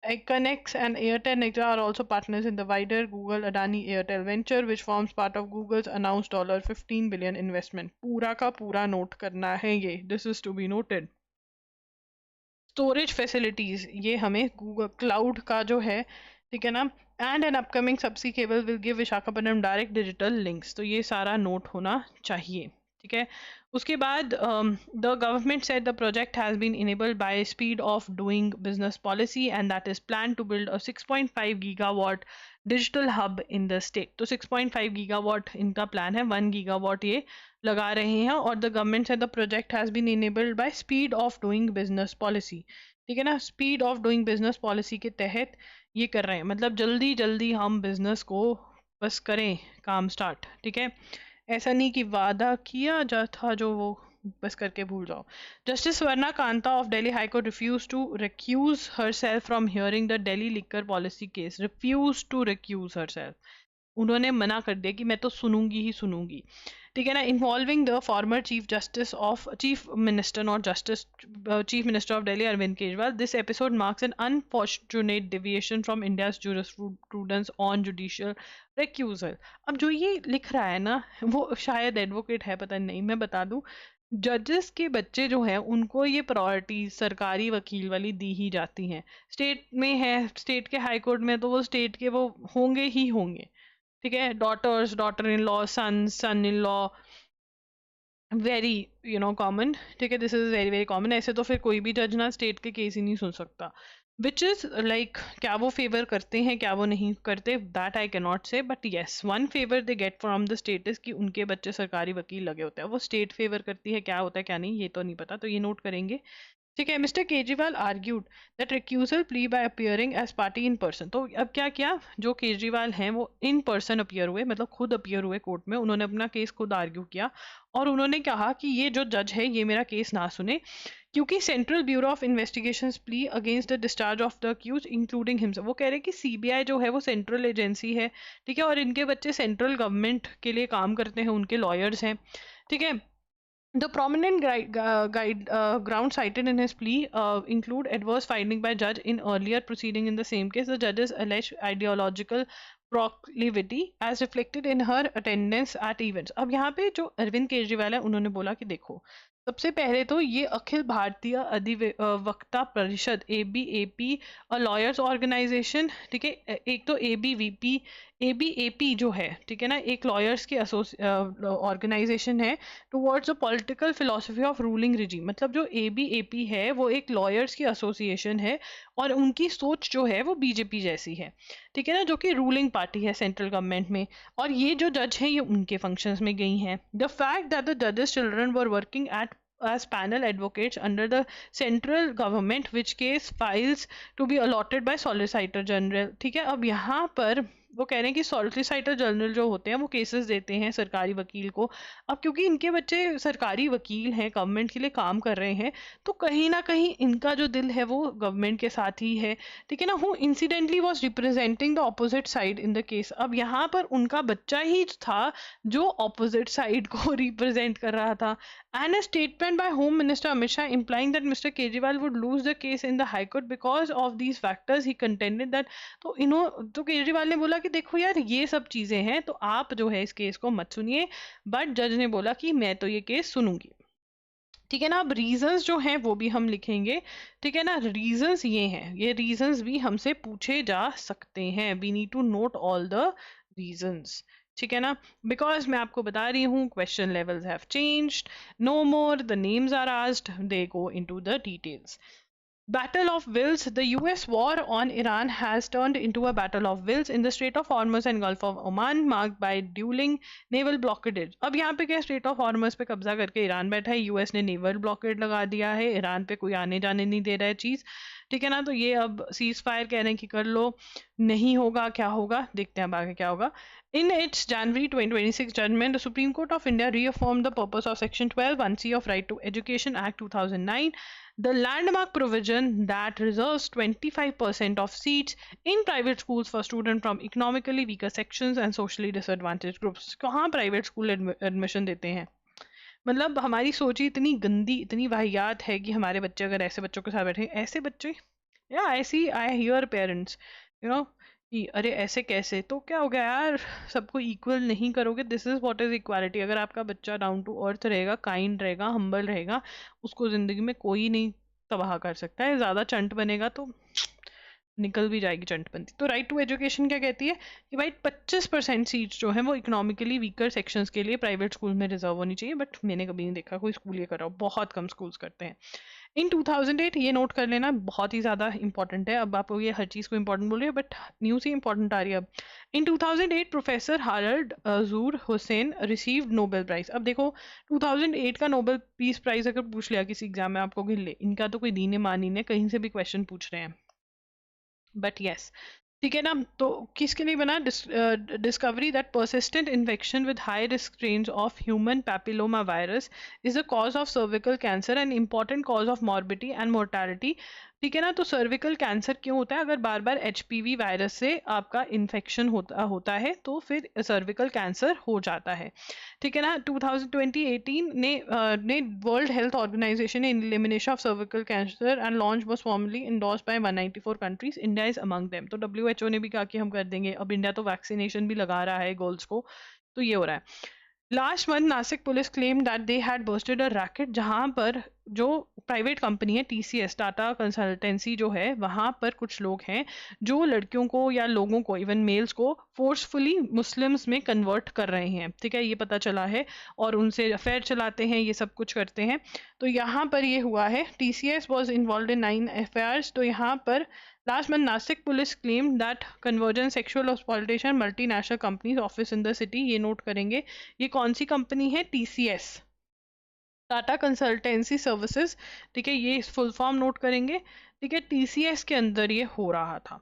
Econex and Airtel Nigra are also partners in the wider Google Adani Airtel venture, which forms part of Google's announced $15 billion investment. पूरा का पूरा note करना है ये. This is to be noted. Storage facilities ये हमें Google cloud का जो है, ठीक है ना, and an upcoming subsea cable will give Visakhapatnam direct digital links, तो ये सारा नोट होना चाहिए, ठीक है। उसके बाद the government said the project has been enabled by speed of doing business policy and that is plan to build a 6.5 gigawatt digital hub in the state. तो 6.5 गीगावाट इनका प्लान है, 1 गीगावाट ये लगा रहे हैं। और the government said the project has been enabled by speed of doing business policy, ठीक है ना, speed of doing business policy के तहत ये कर रहे हैं, मतलब जल्दी जल्दी हम बिजनेस को बस करें काम स्टार्ट, ठीक है। ऐसा नहीं कि वादा किया जा था जो वो बस करके भूल जाओ। Justice Swarna Kanta of Delhi high court refuse to recuse herself from hearing the Delhi liquor policy case. Refuse to recuse herself, उन्होंने मना कर दिया कि मैं तो सुनूंगी ही सुनूंगी। ठीक है ना। Involving the former chief minister not justice, chief minister of Delhi Arvind Kejriwal, this episode marks an unfortunate deviation from India's jurisprudence on judicial recusal. अब जो ये लिख रहा है ना, वो शायद एडवोकेट है, पता नहीं, मैं बता दूं, जजेस के बच्चे जो हैं उनको ये प्रायोरिटी सरकारी वकील वाली दी ही जाती हैं। स्टेट में है, स्टेट के हाई कोर्ट में, तो वो स्टेट के वो होंगे ही होंगे। ठीक है, daughters, daughter in law, son in law, very common. ठीक है, this is very very common. ऐसे तो फिर कोई भी जज ना स्टेट के केस ही नहीं सुन सकता। विच इज लाइक, क्या वो फेवर करते हैं, क्या वो नहीं करते, दैट आई कैन नॉट से, but yes one favour they get from the state is कि उनके बच्चे सरकारी वकील लगे होते हैं। वो स्टेट फेवर करती है, क्या होता है क्या नहीं ये तो नहीं पता, तो ये नोट करेंगे। ठीक है। Mr Kejriwal argued that recusal plea by appearing as party in person. तो अब क्या किया, जो केजरीवाल हैं वो इन पर्सन अपियर हुए, मतलब खुद अपियर हुए कोर्ट में, उन्होंने अपना केस खुद आर्ग्यू किया और उन्होंने कहा कि ये जो जज है ये मेरा केस ना सुने, क्योंकि central bureau of investigation plea against the discharge of the accused including himself. वो कह रहे हैं कि सीबीआई जो है वो सेंट्रल एजेंसी है। ठीक है, और इनके बच्चे सेंट्रल गवर्नमेंट के लिए काम करते हैं, उनके लॉयर्स हैं। ठीक है। The prominent ground cited in his plea include adverse finding by judge in earlier proceeding in the same case. The judge's alleged ideological proclivity as reflected in her attendance at events. अब यहाँ पे जो अरविंद केजरीवाल है उन्होंने बोला कि देखो, सबसे पहले तो ये अखिल भारतीय अधिवक्ता परिषद ABAP लॉयर्स ऑर्गेनाइजेशन, ठीक है, एक तो ABAP जो है, ठीक है ना, एक लॉयर्स की ऑर्गेनाइजेशन है towards the political philosophy of ruling regime. मतलब जो ABAP है वो एक लॉयर्स की एसोसिएशन है और उनकी सोच जो है वो बीजेपी जैसी है। ठीक है ना, जो कि रूलिंग पार्टी है सेंट्रल गवर्नमेंट में। और ये जो जज हैं ये उनके फंक्शंस में गई हैं। द फैक्ट दैट द जजेस children were working at as panel advocates under the central government which case files to be allotted by solicitor general। ठीक है, अब यहाँ पर वो कह रहे हैं कि सॉलिसिटर जनरल जो होते हैं वो केसेस देते हैं सरकारी वकील को। अब क्योंकि इनके बच्चे सरकारी वकील हैं, गवर्नमेंट के लिए काम कर रहे हैं, तो कहीं ना कहीं इनका जो दिल है वो गवर्नमेंट के साथ ही है। ठीक है ना, who incidentally was representing the opposite side in the case. अब यहाँ पर उनका बच्चा ही था जो ऑपोजिट साइड को रिप्रेजेंट कर रहा था। And a statement by Home Minister Amit Shah implying that Mr. Kejriwal would lose the case in the High Court because of these factors, he contended that। तो केजरीवाल ने बोला कि देखो यार ये सब चीजें हैं तो आप जो है इस केस को मत सुनिए, बट जज ने बोला कि मैं तो ये केस सुनूंगी। ठीक है ना। अब रीजंस जो हैं वो भी हम लिखेंगे। ठीक है ना, रीजंस ये हैं, ये रीजंस भी हमसे पूछे जा सकते हैं। We need to note all the reasons. ठीक है ना, बिकॉज मैं आपको बता रही हूँ question levels have changed, no more the names are asked, they go into the details. Battle of Wills. The US war on Iran has turned into a battle of wills in the Strait of Hormuz and Gulf of Oman, marked by dueling naval blockade। अब यहाँ पे क्या, straight of हॉर्मस पे कब्जा करके Iran बैठा है, US ने नेवल ब्लॉकेड लगा दिया है, ईरान पे कोई आने जाने नहीं दे रहा है चीज। ठीक है ना, तो ये अब सीज फायर कह रहे हैं कि कर लो, नहीं होगा, क्या होगा देखते हैं अब आगे क्या होगा। In its January 2026 judgment, the Supreme Court of India reaffirmed the purpose of Section 12(1)(c) of Right to Education Act 2009, the landmark provision that reserves 25% of seats in private schools for students from economically weaker sections and socially disadvantaged groups। कहाँ private school admission देते हैं? मतलब हमारी सोच ही इतनी गंदी, इतनी वाहियात है कि हमारे बच्चे अगर ऐसे बच्चों के साथ बैठे, ऐसे बच्चे, या ऐसी आई हियर पेरेंट्स कि अरे ऐसे कैसे, तो क्या हो गया यार, सबको इक्वल नहीं करोगे। This is what is equality. अगर आपका बच्चा डाउन टू अर्थ रहेगा, काइंड रहेगा, हम्बल रहेगा, उसको जिंदगी में कोई नहीं तबाह कर सकता है। ज़्यादा चंट बनेगा तो निकल भी जाएगी चंटबंदी। तो राइट टू एजुकेशन क्या कहती है कि भाई 25% सीट्स जो है वो इकोनॉमिकली वीकर सेक्शंस के लिए प्राइवेट स्कूल में रिजर्व होनी चाहिए। बट मैंने कभी नहीं देखा कोई स्कूल ये कर रहा हो, बहुत कम स्कूल्स करते हैं। इन 2008, ये नोट कर लेना, बहुत ही ज़्यादा इंपॉर्टेंट है। अब आपको ये हर चीज़ को इंपॉर्टेंट बोल रही है बट न्यूज़ ही इंपॉर्टेंट आ रही है अब। In 2008 professor Harald zur Hausen received Nobel prize. अब देखो 2008 का नोबेल पीस प्राइज अगर पूछ लिया किसी एग्जाम में आपको गिन ले, इनका तो कोई दीने मानी ने कहीं से भी क्वेश्चन पूछ रहे हैं। बट यस, ठीक है ना। तो किसके लिए बना? Discovery that persistent infection with high risk strains of human papilloma virus is the cause of cervical cancer and important cause of morbidity and mortality. ठीक है ना। तो सर्विकल कैंसर क्यों होता है? अगर बार बार एचपीवी वायरस से आपका इन्फेक्शन होता है तो फिर सर्विकल कैंसर हो जाता है। ठीक है ना। 2018 ने वर्ल्ड हेल्थ ऑर्गेनाइजेशन ने elimination of cervical cancer and launch was formally endorsed by 194 countries, India is among them. तो डब्ल्यूएचओ ने भी कहा कि हम कर देंगे। अब इंडिया तो वैक्सीनेशन भी लगा रहा है गर्ल्स को, तो ये हो रहा है। Last month Nashik police claim that they had Busted a racket, जहां पर जो प्राइवेट कंपनी है टीसीएस, टाटा कंसल्टेंसी जो है, वहां पर कुछ लोग हैं जो लड़कियों को या लोगों को, इवन मेल्स को, फोर्सफुली मुस्लिम्स में कन्वर्ट कर रहे हैं। ठीक है, ये पता चला है। और उनसे अफेयर चलाते हैं, ये सब कुछ करते हैं। तो यहाँ पर ये हुआ है, TCS was involve in 9 affairs. तो यहाँ पर last month Nashik police claim that conversion sexual exploitation multinational companies office in the city. ये नोट करेंगे, ये कौन सी कंपनी है? TCS, Tata consultancy services. ठीक है, ये फुल फॉर्म नोट करेंगे। ठीक है, टीसीएस के अंदर ये हो रहा था।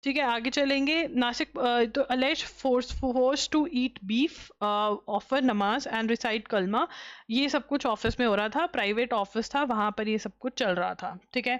ठीक है, आगे चलेंगे। नासिक तो allege force to eat beef, offer namaz and recite kalma. ये सब कुछ ऑफिस में हो रहा था, प्राइवेट ऑफिस था, वहां पर ये सब कुछ चल रहा था। ठीक है।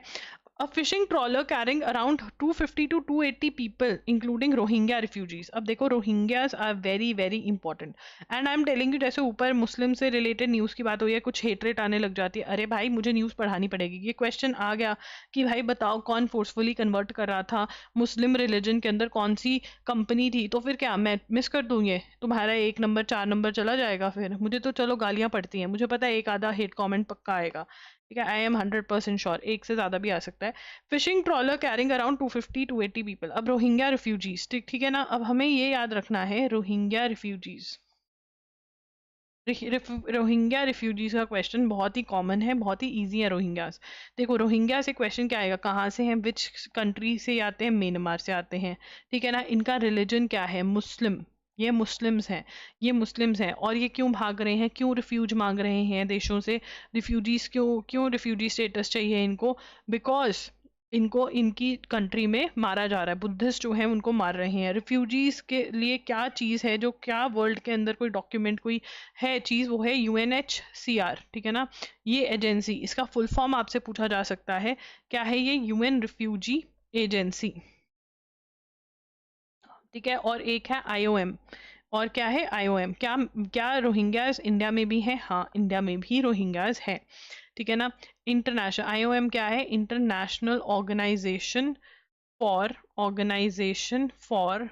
A fishing trawler carrying around 250 to 280 people, including Rohingya refugees. अब देखो, Rohingyas are very very important. And I'm telling you, जैसे ऊपर मुस्लिम से रिलेटेड न्यूज़ की बात हुई है, कुछ हेटरेट आने लग जाती है। अरे भाई, मुझे न्यूज़ पढ़ानी पड़ेगी। ये क्वेश्चन आ गया कि भाई बताओ कौन फोर्सफुली कन्वर्ट कर रहा था, मुस्लिम रिलीजन के अंदर कौन सी कंपनी थी, तो फिर क्या मैं मिस कर दूँ? ये तुम्हारा 1 नंबर 4 नंबर चला जाएगा। फिर मुझे तो चलो गालियाँ पड़ती हैं, मुझे पता है एक आधा हेट कॉमेंट पक्का आएगा। ठीक है, आई एम 100% श्योर, एक से ज्यादा भी आ सकता है। Fishing trawler carrying around 250 to 80 people. अब रोहिंग्या रिफ्यूजीज, ठीक ठीक है ना। अब हमें ये याद रखना है, रोहिंग्या रिफ्यूजीज, रोहिंग्या रिफ्यूजीज का क्वेश्चन बहुत ही कॉमन है, बहुत ही इजी है। रोहिंग्यास, देखो रोहिंग्या से क्वेश्चन क्या आएगा, कहाँ से हैं, विच कंट्री से आते हैं? म्यांमार से आते हैं। ठीक है ना। इनका रिलीजन क्या है? मुस्लिम। ये मुस्लिम्स हैं, ये मुस्लिम्स हैं। और ये क्यों भाग रहे हैं, क्यों रिफ्यूज मांग रहे हैं देशों से? रिफ्यूजीज क्यों, क्यों रिफ्यूजी स्टेटस चाहिए इनको? बिकॉज इनको इनकी कंट्री में मारा जा रहा है, बुद्धिस्ट जो है उनको मार रहे हैं। रिफ्यूजीज के लिए क्या चीज़ है, जो क्या वर्ल्ड के अंदर कोई डॉक्यूमेंट, कोई है चीज़, वो है यूएनएचसीआर। ठीक है ना। ये एजेंसी, इसका फुल फॉर्म आपसे पूछा जा सकता है, क्या है ये? UN refugee agency. ठीक है। और एक है आईओएम। और क्या है आईओएम? क्या क्या रोहिंग्याज इंडिया में भी है? हाँ, इंडिया में भी रोहिंग्याज है। ठीक है ना। इंटरनेशनल आईओएम क्या है? International organisation for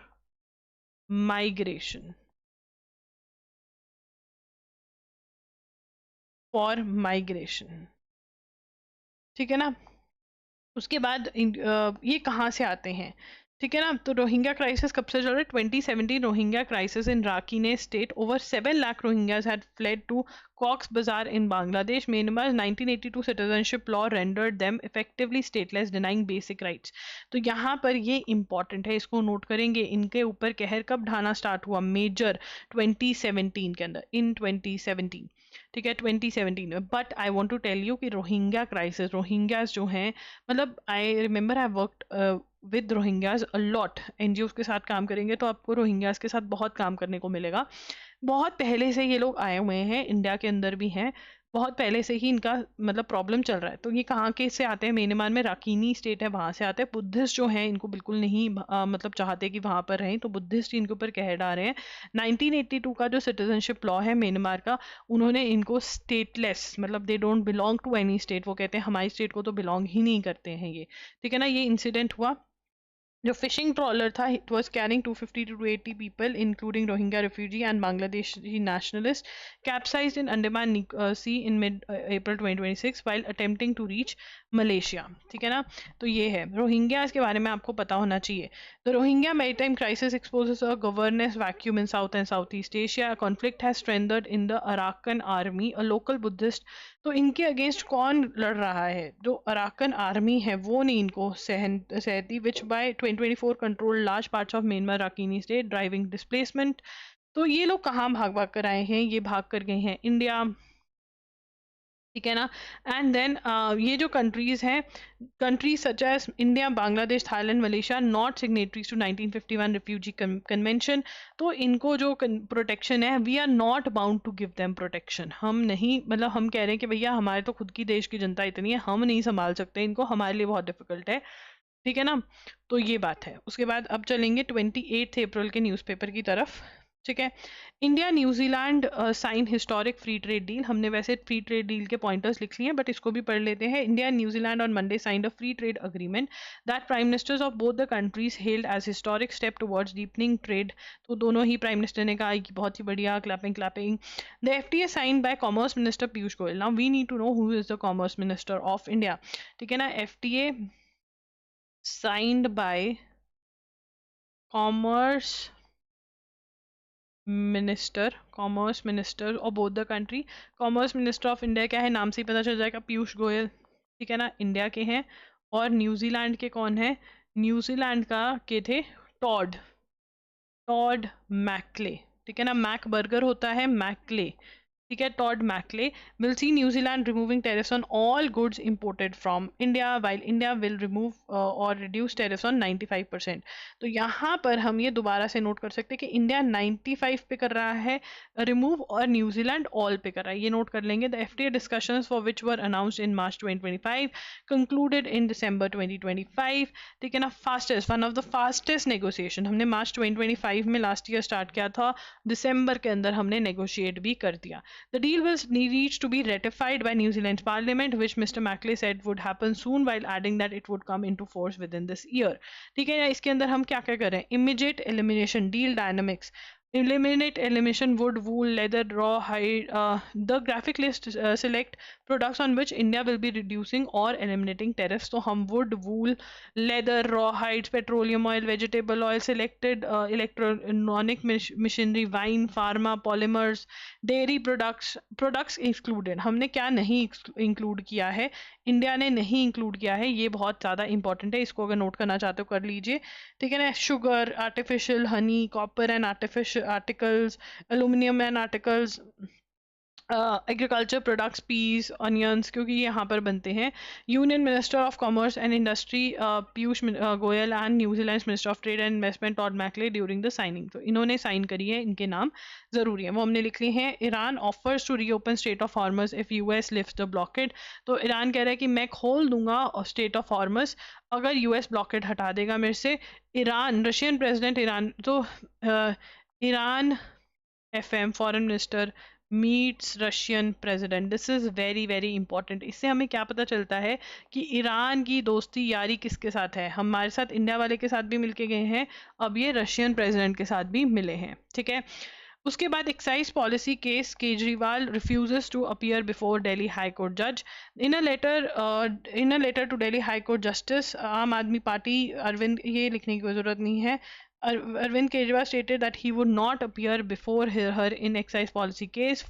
migration, for migration. ठीक है ना। उसके बाद ये कहाँ से आते हैं? ठीक है ना। तो रोहिंग्या क्राइसिस कब से चल रहा है? 2017 Rohingya crisis in Rakhine state, over 7 lakh Rohingyas had fled to Cox's Bazar in Bangladesh. Myanmar 1982 citizenship law rendered them effectively stateless, denying basic rights. तो यहाँ पर ये इंपॉर्टेंट है, इसको नोट करेंगे। इनके ऊपर कहर कब ढाना स्टार्ट हुआ? मेजर 2017 के अंदर, इन 2017। ठीक है, 2017 में। But I want to tell you कि रोहिंग्या क्राइसिस, रोहिंग्याज जो हैं, मतलब I remember I worked with Rohingyas a lot. NGO के साथ काम करेंगे तो आपको रोहिंग्याज के साथ बहुत काम करने को मिलेगा। बहुत पहले से ये लोग आए हुए हैं, इंडिया के अंदर भी हैं। बहुत पहले से ही इनका मतलब प्रॉब्लम चल रहा है। तो ये कहाँ के से आते हैं? म्यांमार में राकीनी स्टेट है, वहां से आते हैं। बुद्धिस्ट जो हैं, इनको बिल्कुल नहीं मतलब चाहते कि वहां पर रहें, तो बुद्धिस्ट इनके ऊपर कह डाल रहे हैं। 1982 का जो सिटीजनशिप लॉ है म्यांमार का, उन्होंने इनको स्टेटलेस, मतलब they don't belong to any state, वो कहते हैं हमारी स्टेट को तो बिलोंग ही नहीं करते हैं ये। ठीक है ना। ये इंसिडेंट हुआ। जो फिशिंग ट्रॉलर था, it was carrying 250 to 280 people, including Rohingya refugee and Bangladeshi nationalists, capsized in Andaman Sea in mid-April 2026 while attempting to reach Malaysia. ठीक है ना। तो ये है रोहिंग्या, के बारे में आपको पता होना चाहिए। The Rohingya maritime crisis exposes a governance vacuum in South and Southeast Asia. A conflict has strengthened in the Arakan army, a local Buddhist। तो इनके अगेंस्ट कौन लड़ रहा है? जो अराकन आर्मी है वो नहीं इनको सहती, which by 2024 control large parts of Myanmar Rakhine state, driving displacement. तो ये लोग कहाँ भाग भाग कर आए हैं? ये भाग कर गए हैं इंडिया। ठीक है ना। एंड देन ये जो कंट्रीज हैं, countries such as India, Bangladesh, Thailand, Malaysia, not signatories to 1951 refugee convention. तो इनको जो प्रोटेक्शन है, we are not bound to give them protection. हम नहीं, मतलब हम कह रहे हैं कि भैया हमारे तो खुद की देश की जनता इतनी है, हम नहीं संभाल सकते इनको, हमारे लिए बहुत डिफिकल्ट है। ठीक है ना। तो ये बात है। उसके बाद अब चलेंगे 28 अप्रैल के न्यूज़पेपर की तरफ। ठीक है। India New Zealand sign historic free trade deal. हमने वैसे फ्री ट्रेड डील के पॉइंटर्स लिख लिए हैं, बट इसको भी पढ़ लेते हैं। India and New Zealand on Monday signed a free trade agreement that prime ministers of both the countries hailed as historic step towards deepening trade. तो दोनों ही प्राइम मिनिस्टर ने कहा कि बहुत ही बढ़िया, clapping clapping. The FTA signed by commerce minister Piyush Goyal. Now we need to know who is the commerce minister of India. ठीक है ना। FTA signed by commerce commerce minister और both the country. Commerce minister of India क्या है, नाम से ही पता चल जाएगा, पीयूष गोयल। ठीक है ना, इंडिया के हैं। और न्यूजीलैंड के कौन है, न्यूजीलैंड का के थे टॉड टॉड मैकले। ठीक है ना, मैक बर्गर होता है, मैकले। ठीक है, Todd McClay will see New Zealand removing tariffs on all goods imported from India while India will remove और रिड्यूस टेरिफ्स ऑन 95%। तो यहाँ पर हम ये दोबारा से नोट कर सकते हैं कि इंडिया 95 पे कर रहा है रिमूव, और न्यूजीलैंड ऑल पे कर रहा है, ये नोट कर लेंगे। The FTA discussions for which were announced in March 2025 concluded in December 2025। ठीक है ना, fastest, one of the fastest negotiation. हमने मार्च 2025 में लास्ट ईयर स्टार्ट किया था, दिसंबर के अंदर हमने नेगोशिएट भी कर दिया। The deal was reached to be ratified by New Zealand's parliament, which Mr. Mackley said would happen soon, while adding that it would come into force within this year. ठीक है, इसके अंदर हम क्या क्या कर रहे हैं, immediate elimination, deal dynamics, elimination wood, wool, leather, raw hide. The graphic list select products on which India will be reducing or eliminating tariffs. तो हम wood, wool, leather, raw hides, petroleum oil, vegetable oil, selected electronic machinery, wine, pharma, polymers, dairy products included. हमने क्या नहीं include किया है, India ने नहीं include किया है, ये बहुत ज़्यादा इंपॉर्टेंट है, इसको अगर नोट करना चाहते हो कर लीजिए। ठीक है ना, sugar, artificial honey, copper and artificial articles, aluminium and articles, agriculture products, peas, onions, क्योंकि ये यहाँ पर बनते हैं। Union minister of commerce and industry Piyush Goyal and New Zealand minister of trade and investment Todd McClay during the signing. तो इन्होंने sign करी है, इनके नाम जरूरी है, वो हमने लिख लिए हैं। Iran offers to reopen strait of Hormuz if US lifts the blockade. तो ईरान कह रहा है कि मैं खोल दूंगा स्टेट ऑफ हॉर्मस अगर यूएस ब्लॉकेड हटा देगा मेरे से। ईरान, रशियन प्रेसिडेंट ईरान, तो Iran FM foreign minister meets Russian president. This is very very important. इससे हमें क्या पता चलता है कि ईरान की दोस्ती यारी किसके साथ है, हमारे साथ इंडिया वाले के साथ भी मिलके गए हैं, अब ये रशियन प्रेसिडेंट के साथ भी मिले हैं। ठीक है। उसके बाद excise policy case, Kejriwal refuses to appear before Delhi high court जज। In a letter to Delhi high court justice, Aam Aadmi party, Arvind, ये लिखने की कोई जरूरत नहीं है, Arvind Kejriwal stated that he would not appear before her in excise policy case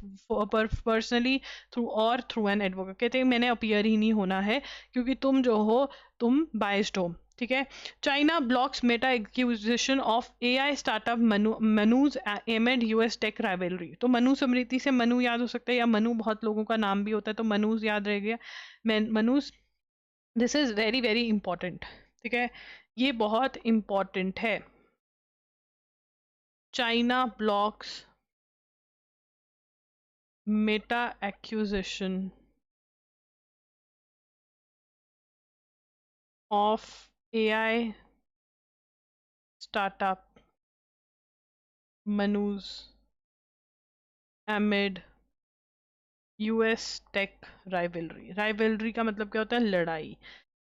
personally through an advocate। कहते हैं मैंने अपीयर ही नहीं होना है क्योंकि तुम जो हो तुम बाइस्ड हो। ठीक है। China blocks Meta acquisition of AI startup Manus amid US tech rivalry. तो मनु स्मृति से मनु याद हो सकता है, या मनु बहुत लोगों का नाम भी होता है, तो मनूज याद रह गया, Manus. This is very very important. ठीक है, ये बहुत इंपॉर्टेंट है। China blocks Meta acquisition of AI startup Manus amid US tech rivalry। Rivalry का मतलब क्या होता है, लड़ाई।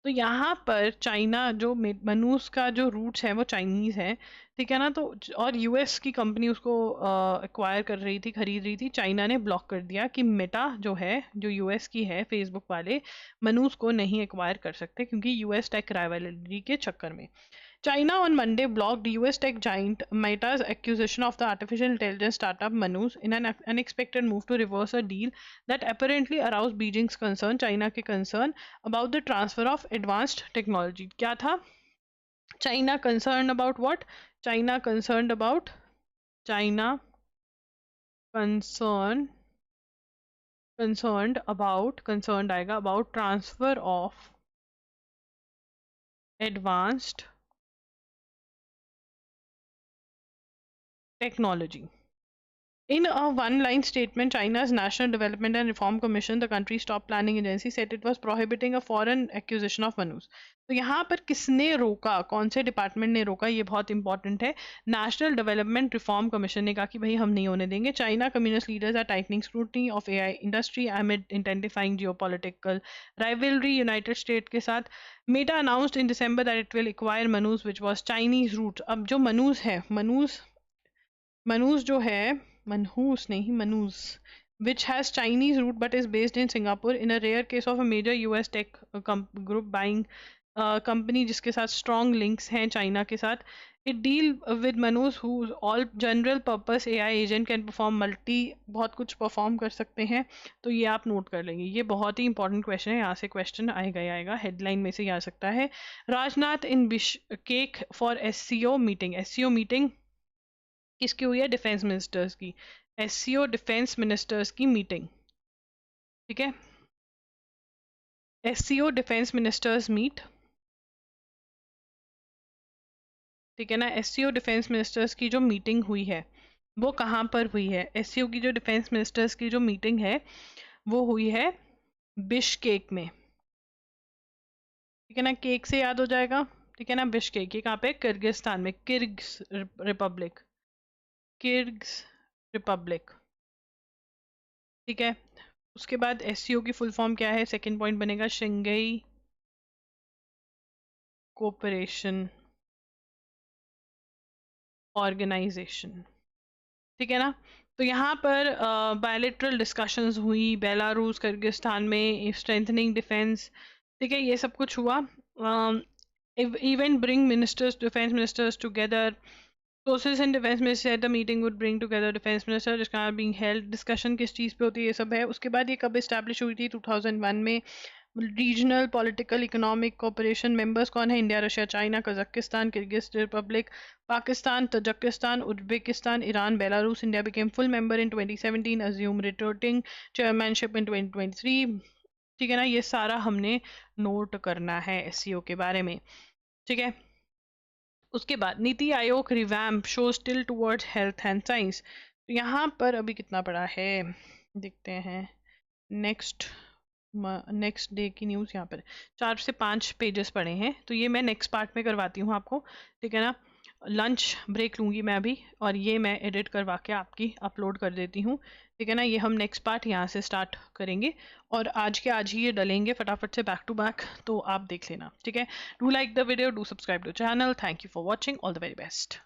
तो यहाँ पर चाइना जो मनूस का जो रूट्स है वो चाइनीज है। ठीक है ना, तो और यूएस की कंपनी उसको एक्वायर कर रही थी, खरीद रही थी, चाइना ने ब्लॉक कर दिया कि मेटा जो है, जो यूएस की है, फेसबुक वाले मनूस को नहीं एक्वायर कर सकते क्योंकि यूएस टेक राइवलरी के चक्कर में। China on Monday blocked US tech giant Meta's acquisition of the artificial intelligence startup Manus in an unexpected move to reverse a deal that apparently aroused Beijing's concern, China के concern about the transfer of advanced technology। क्या था? China concerned about what? China concerned about China concerned concerned आएगा about transfer of advanced technology. In a one-line statement, China's National Development and Reform Commission, the country's top planning agency, said it was prohibiting a foreign acquisition of Manus. तो यहाँ पर किसने रोका, कौन से department ने रोका, ये बहुत इंपॉर्टेंट है. नेशनल डेवलपमेंट रिफॉर्म कमीशन ने कहा कि भाई हम नहीं होने देंगे. China communist leaders are tightening scrutiny of AI industry amid intensifying geopolitical rivalry United State के साथ. Meta announced in December that it will acquire Manus which was Chinese root. अब जो मनूस है, मनूस जो है, मनहूस नहीं, मनूस, which has Chinese root but is based in Singapore in a rare case of a major US tech group buying company जिसके साथ strong links हैं चाइना के साथ. It deal with Manus who all general purpose AI agent can perform बहुत कुछ perform कर सकते हैं. तो ये आप नोट कर लेंगे, ये बहुत ही important question है, यहाँ से question आएगा ही आएगा, headline में से ही आ सकता है. राजनाथ इन बिशकेक for SCO meeting किसकी हुई है? डिफेंस मिनिस्टर्स की. एससीओ डिफेंस मिनिस्टर्स की मीटिंग, ठीक है. एससीओ डिफेंस मिनिस्टर्स मीट, ठीक है ना. एससीओ डिफेंस मिनिस्टर्स की जो मीटिंग हुई है वो कहाँ पर हुई है? एससीओ की जो डिफेंस मिनिस्टर्स की जो मीटिंग है वो हुई है बिशकेक में, ठीक है ना. केक से याद हो जाएगा, ठीक है ना. बिशकेक ये कहाँ पे? किर्गिस्तान में, किर्गिज रिपब्लिक, ठीक है. उसके बाद एससीओ की फुल फॉर्म क्या है? सेकंड पॉइंट बनेगा शंघाई कोऑपरेशन ऑर्गेनाइजेशन, ठीक है ना. तो यहाँ पर बायलैटरल डिस्कशंस हुई बेलारूस किर्गिस्तान में, स्ट्रेंथनिंग डिफेंस, ठीक है, ये सब कुछ हुआ. Event bring ministers, defence ministers together. Sources and defense minister said the meeting would bring together defense minister जिसका being held. डिस्कशन किस चीज़ पे होती है? ये सब है. उसके बाद ये कब इस्टेब्लिश हुई थी? 2001 में. Regional political economic cooperation members कौन है? India, Russia, China, Kazakhstan, Kyrgyz Republic, Pakistan, Tajikistan, Uzbekistan, Iran, Belarus. India became full member in 2017, assume rotating chairmanship in 2023, ठीक है ना. ये सारा हमने नोट करना है एससीओ के बारे में, ठीक है. उसके बाद NITI Aayog revamp show still towards health and science. तो यहाँ पर अभी कितना पड़ा है देखते हैं. नेक्स्ट डे की न्यूज़ यहाँ पर 4 से 5 पेजेस पड़े हैं, तो ये मैं नेक्स्ट पार्ट में करवाती हूँ आपको, ठीक है ना. लंच ब्रेक लूँगी मैं अभी, और ये मैं एडिट करवा के आपकी अपलोड कर देती हूँ, ठीक है ना. ये हम नेक्स्ट पार्ट यहाँ से स्टार्ट करेंगे और आज के आज ही ये डलेंगे फटाफट से बैक टू बैक, तो आप देख लेना, ठीक है. Do like the video, do subscribe to channel. Thank you for watching. All the very best.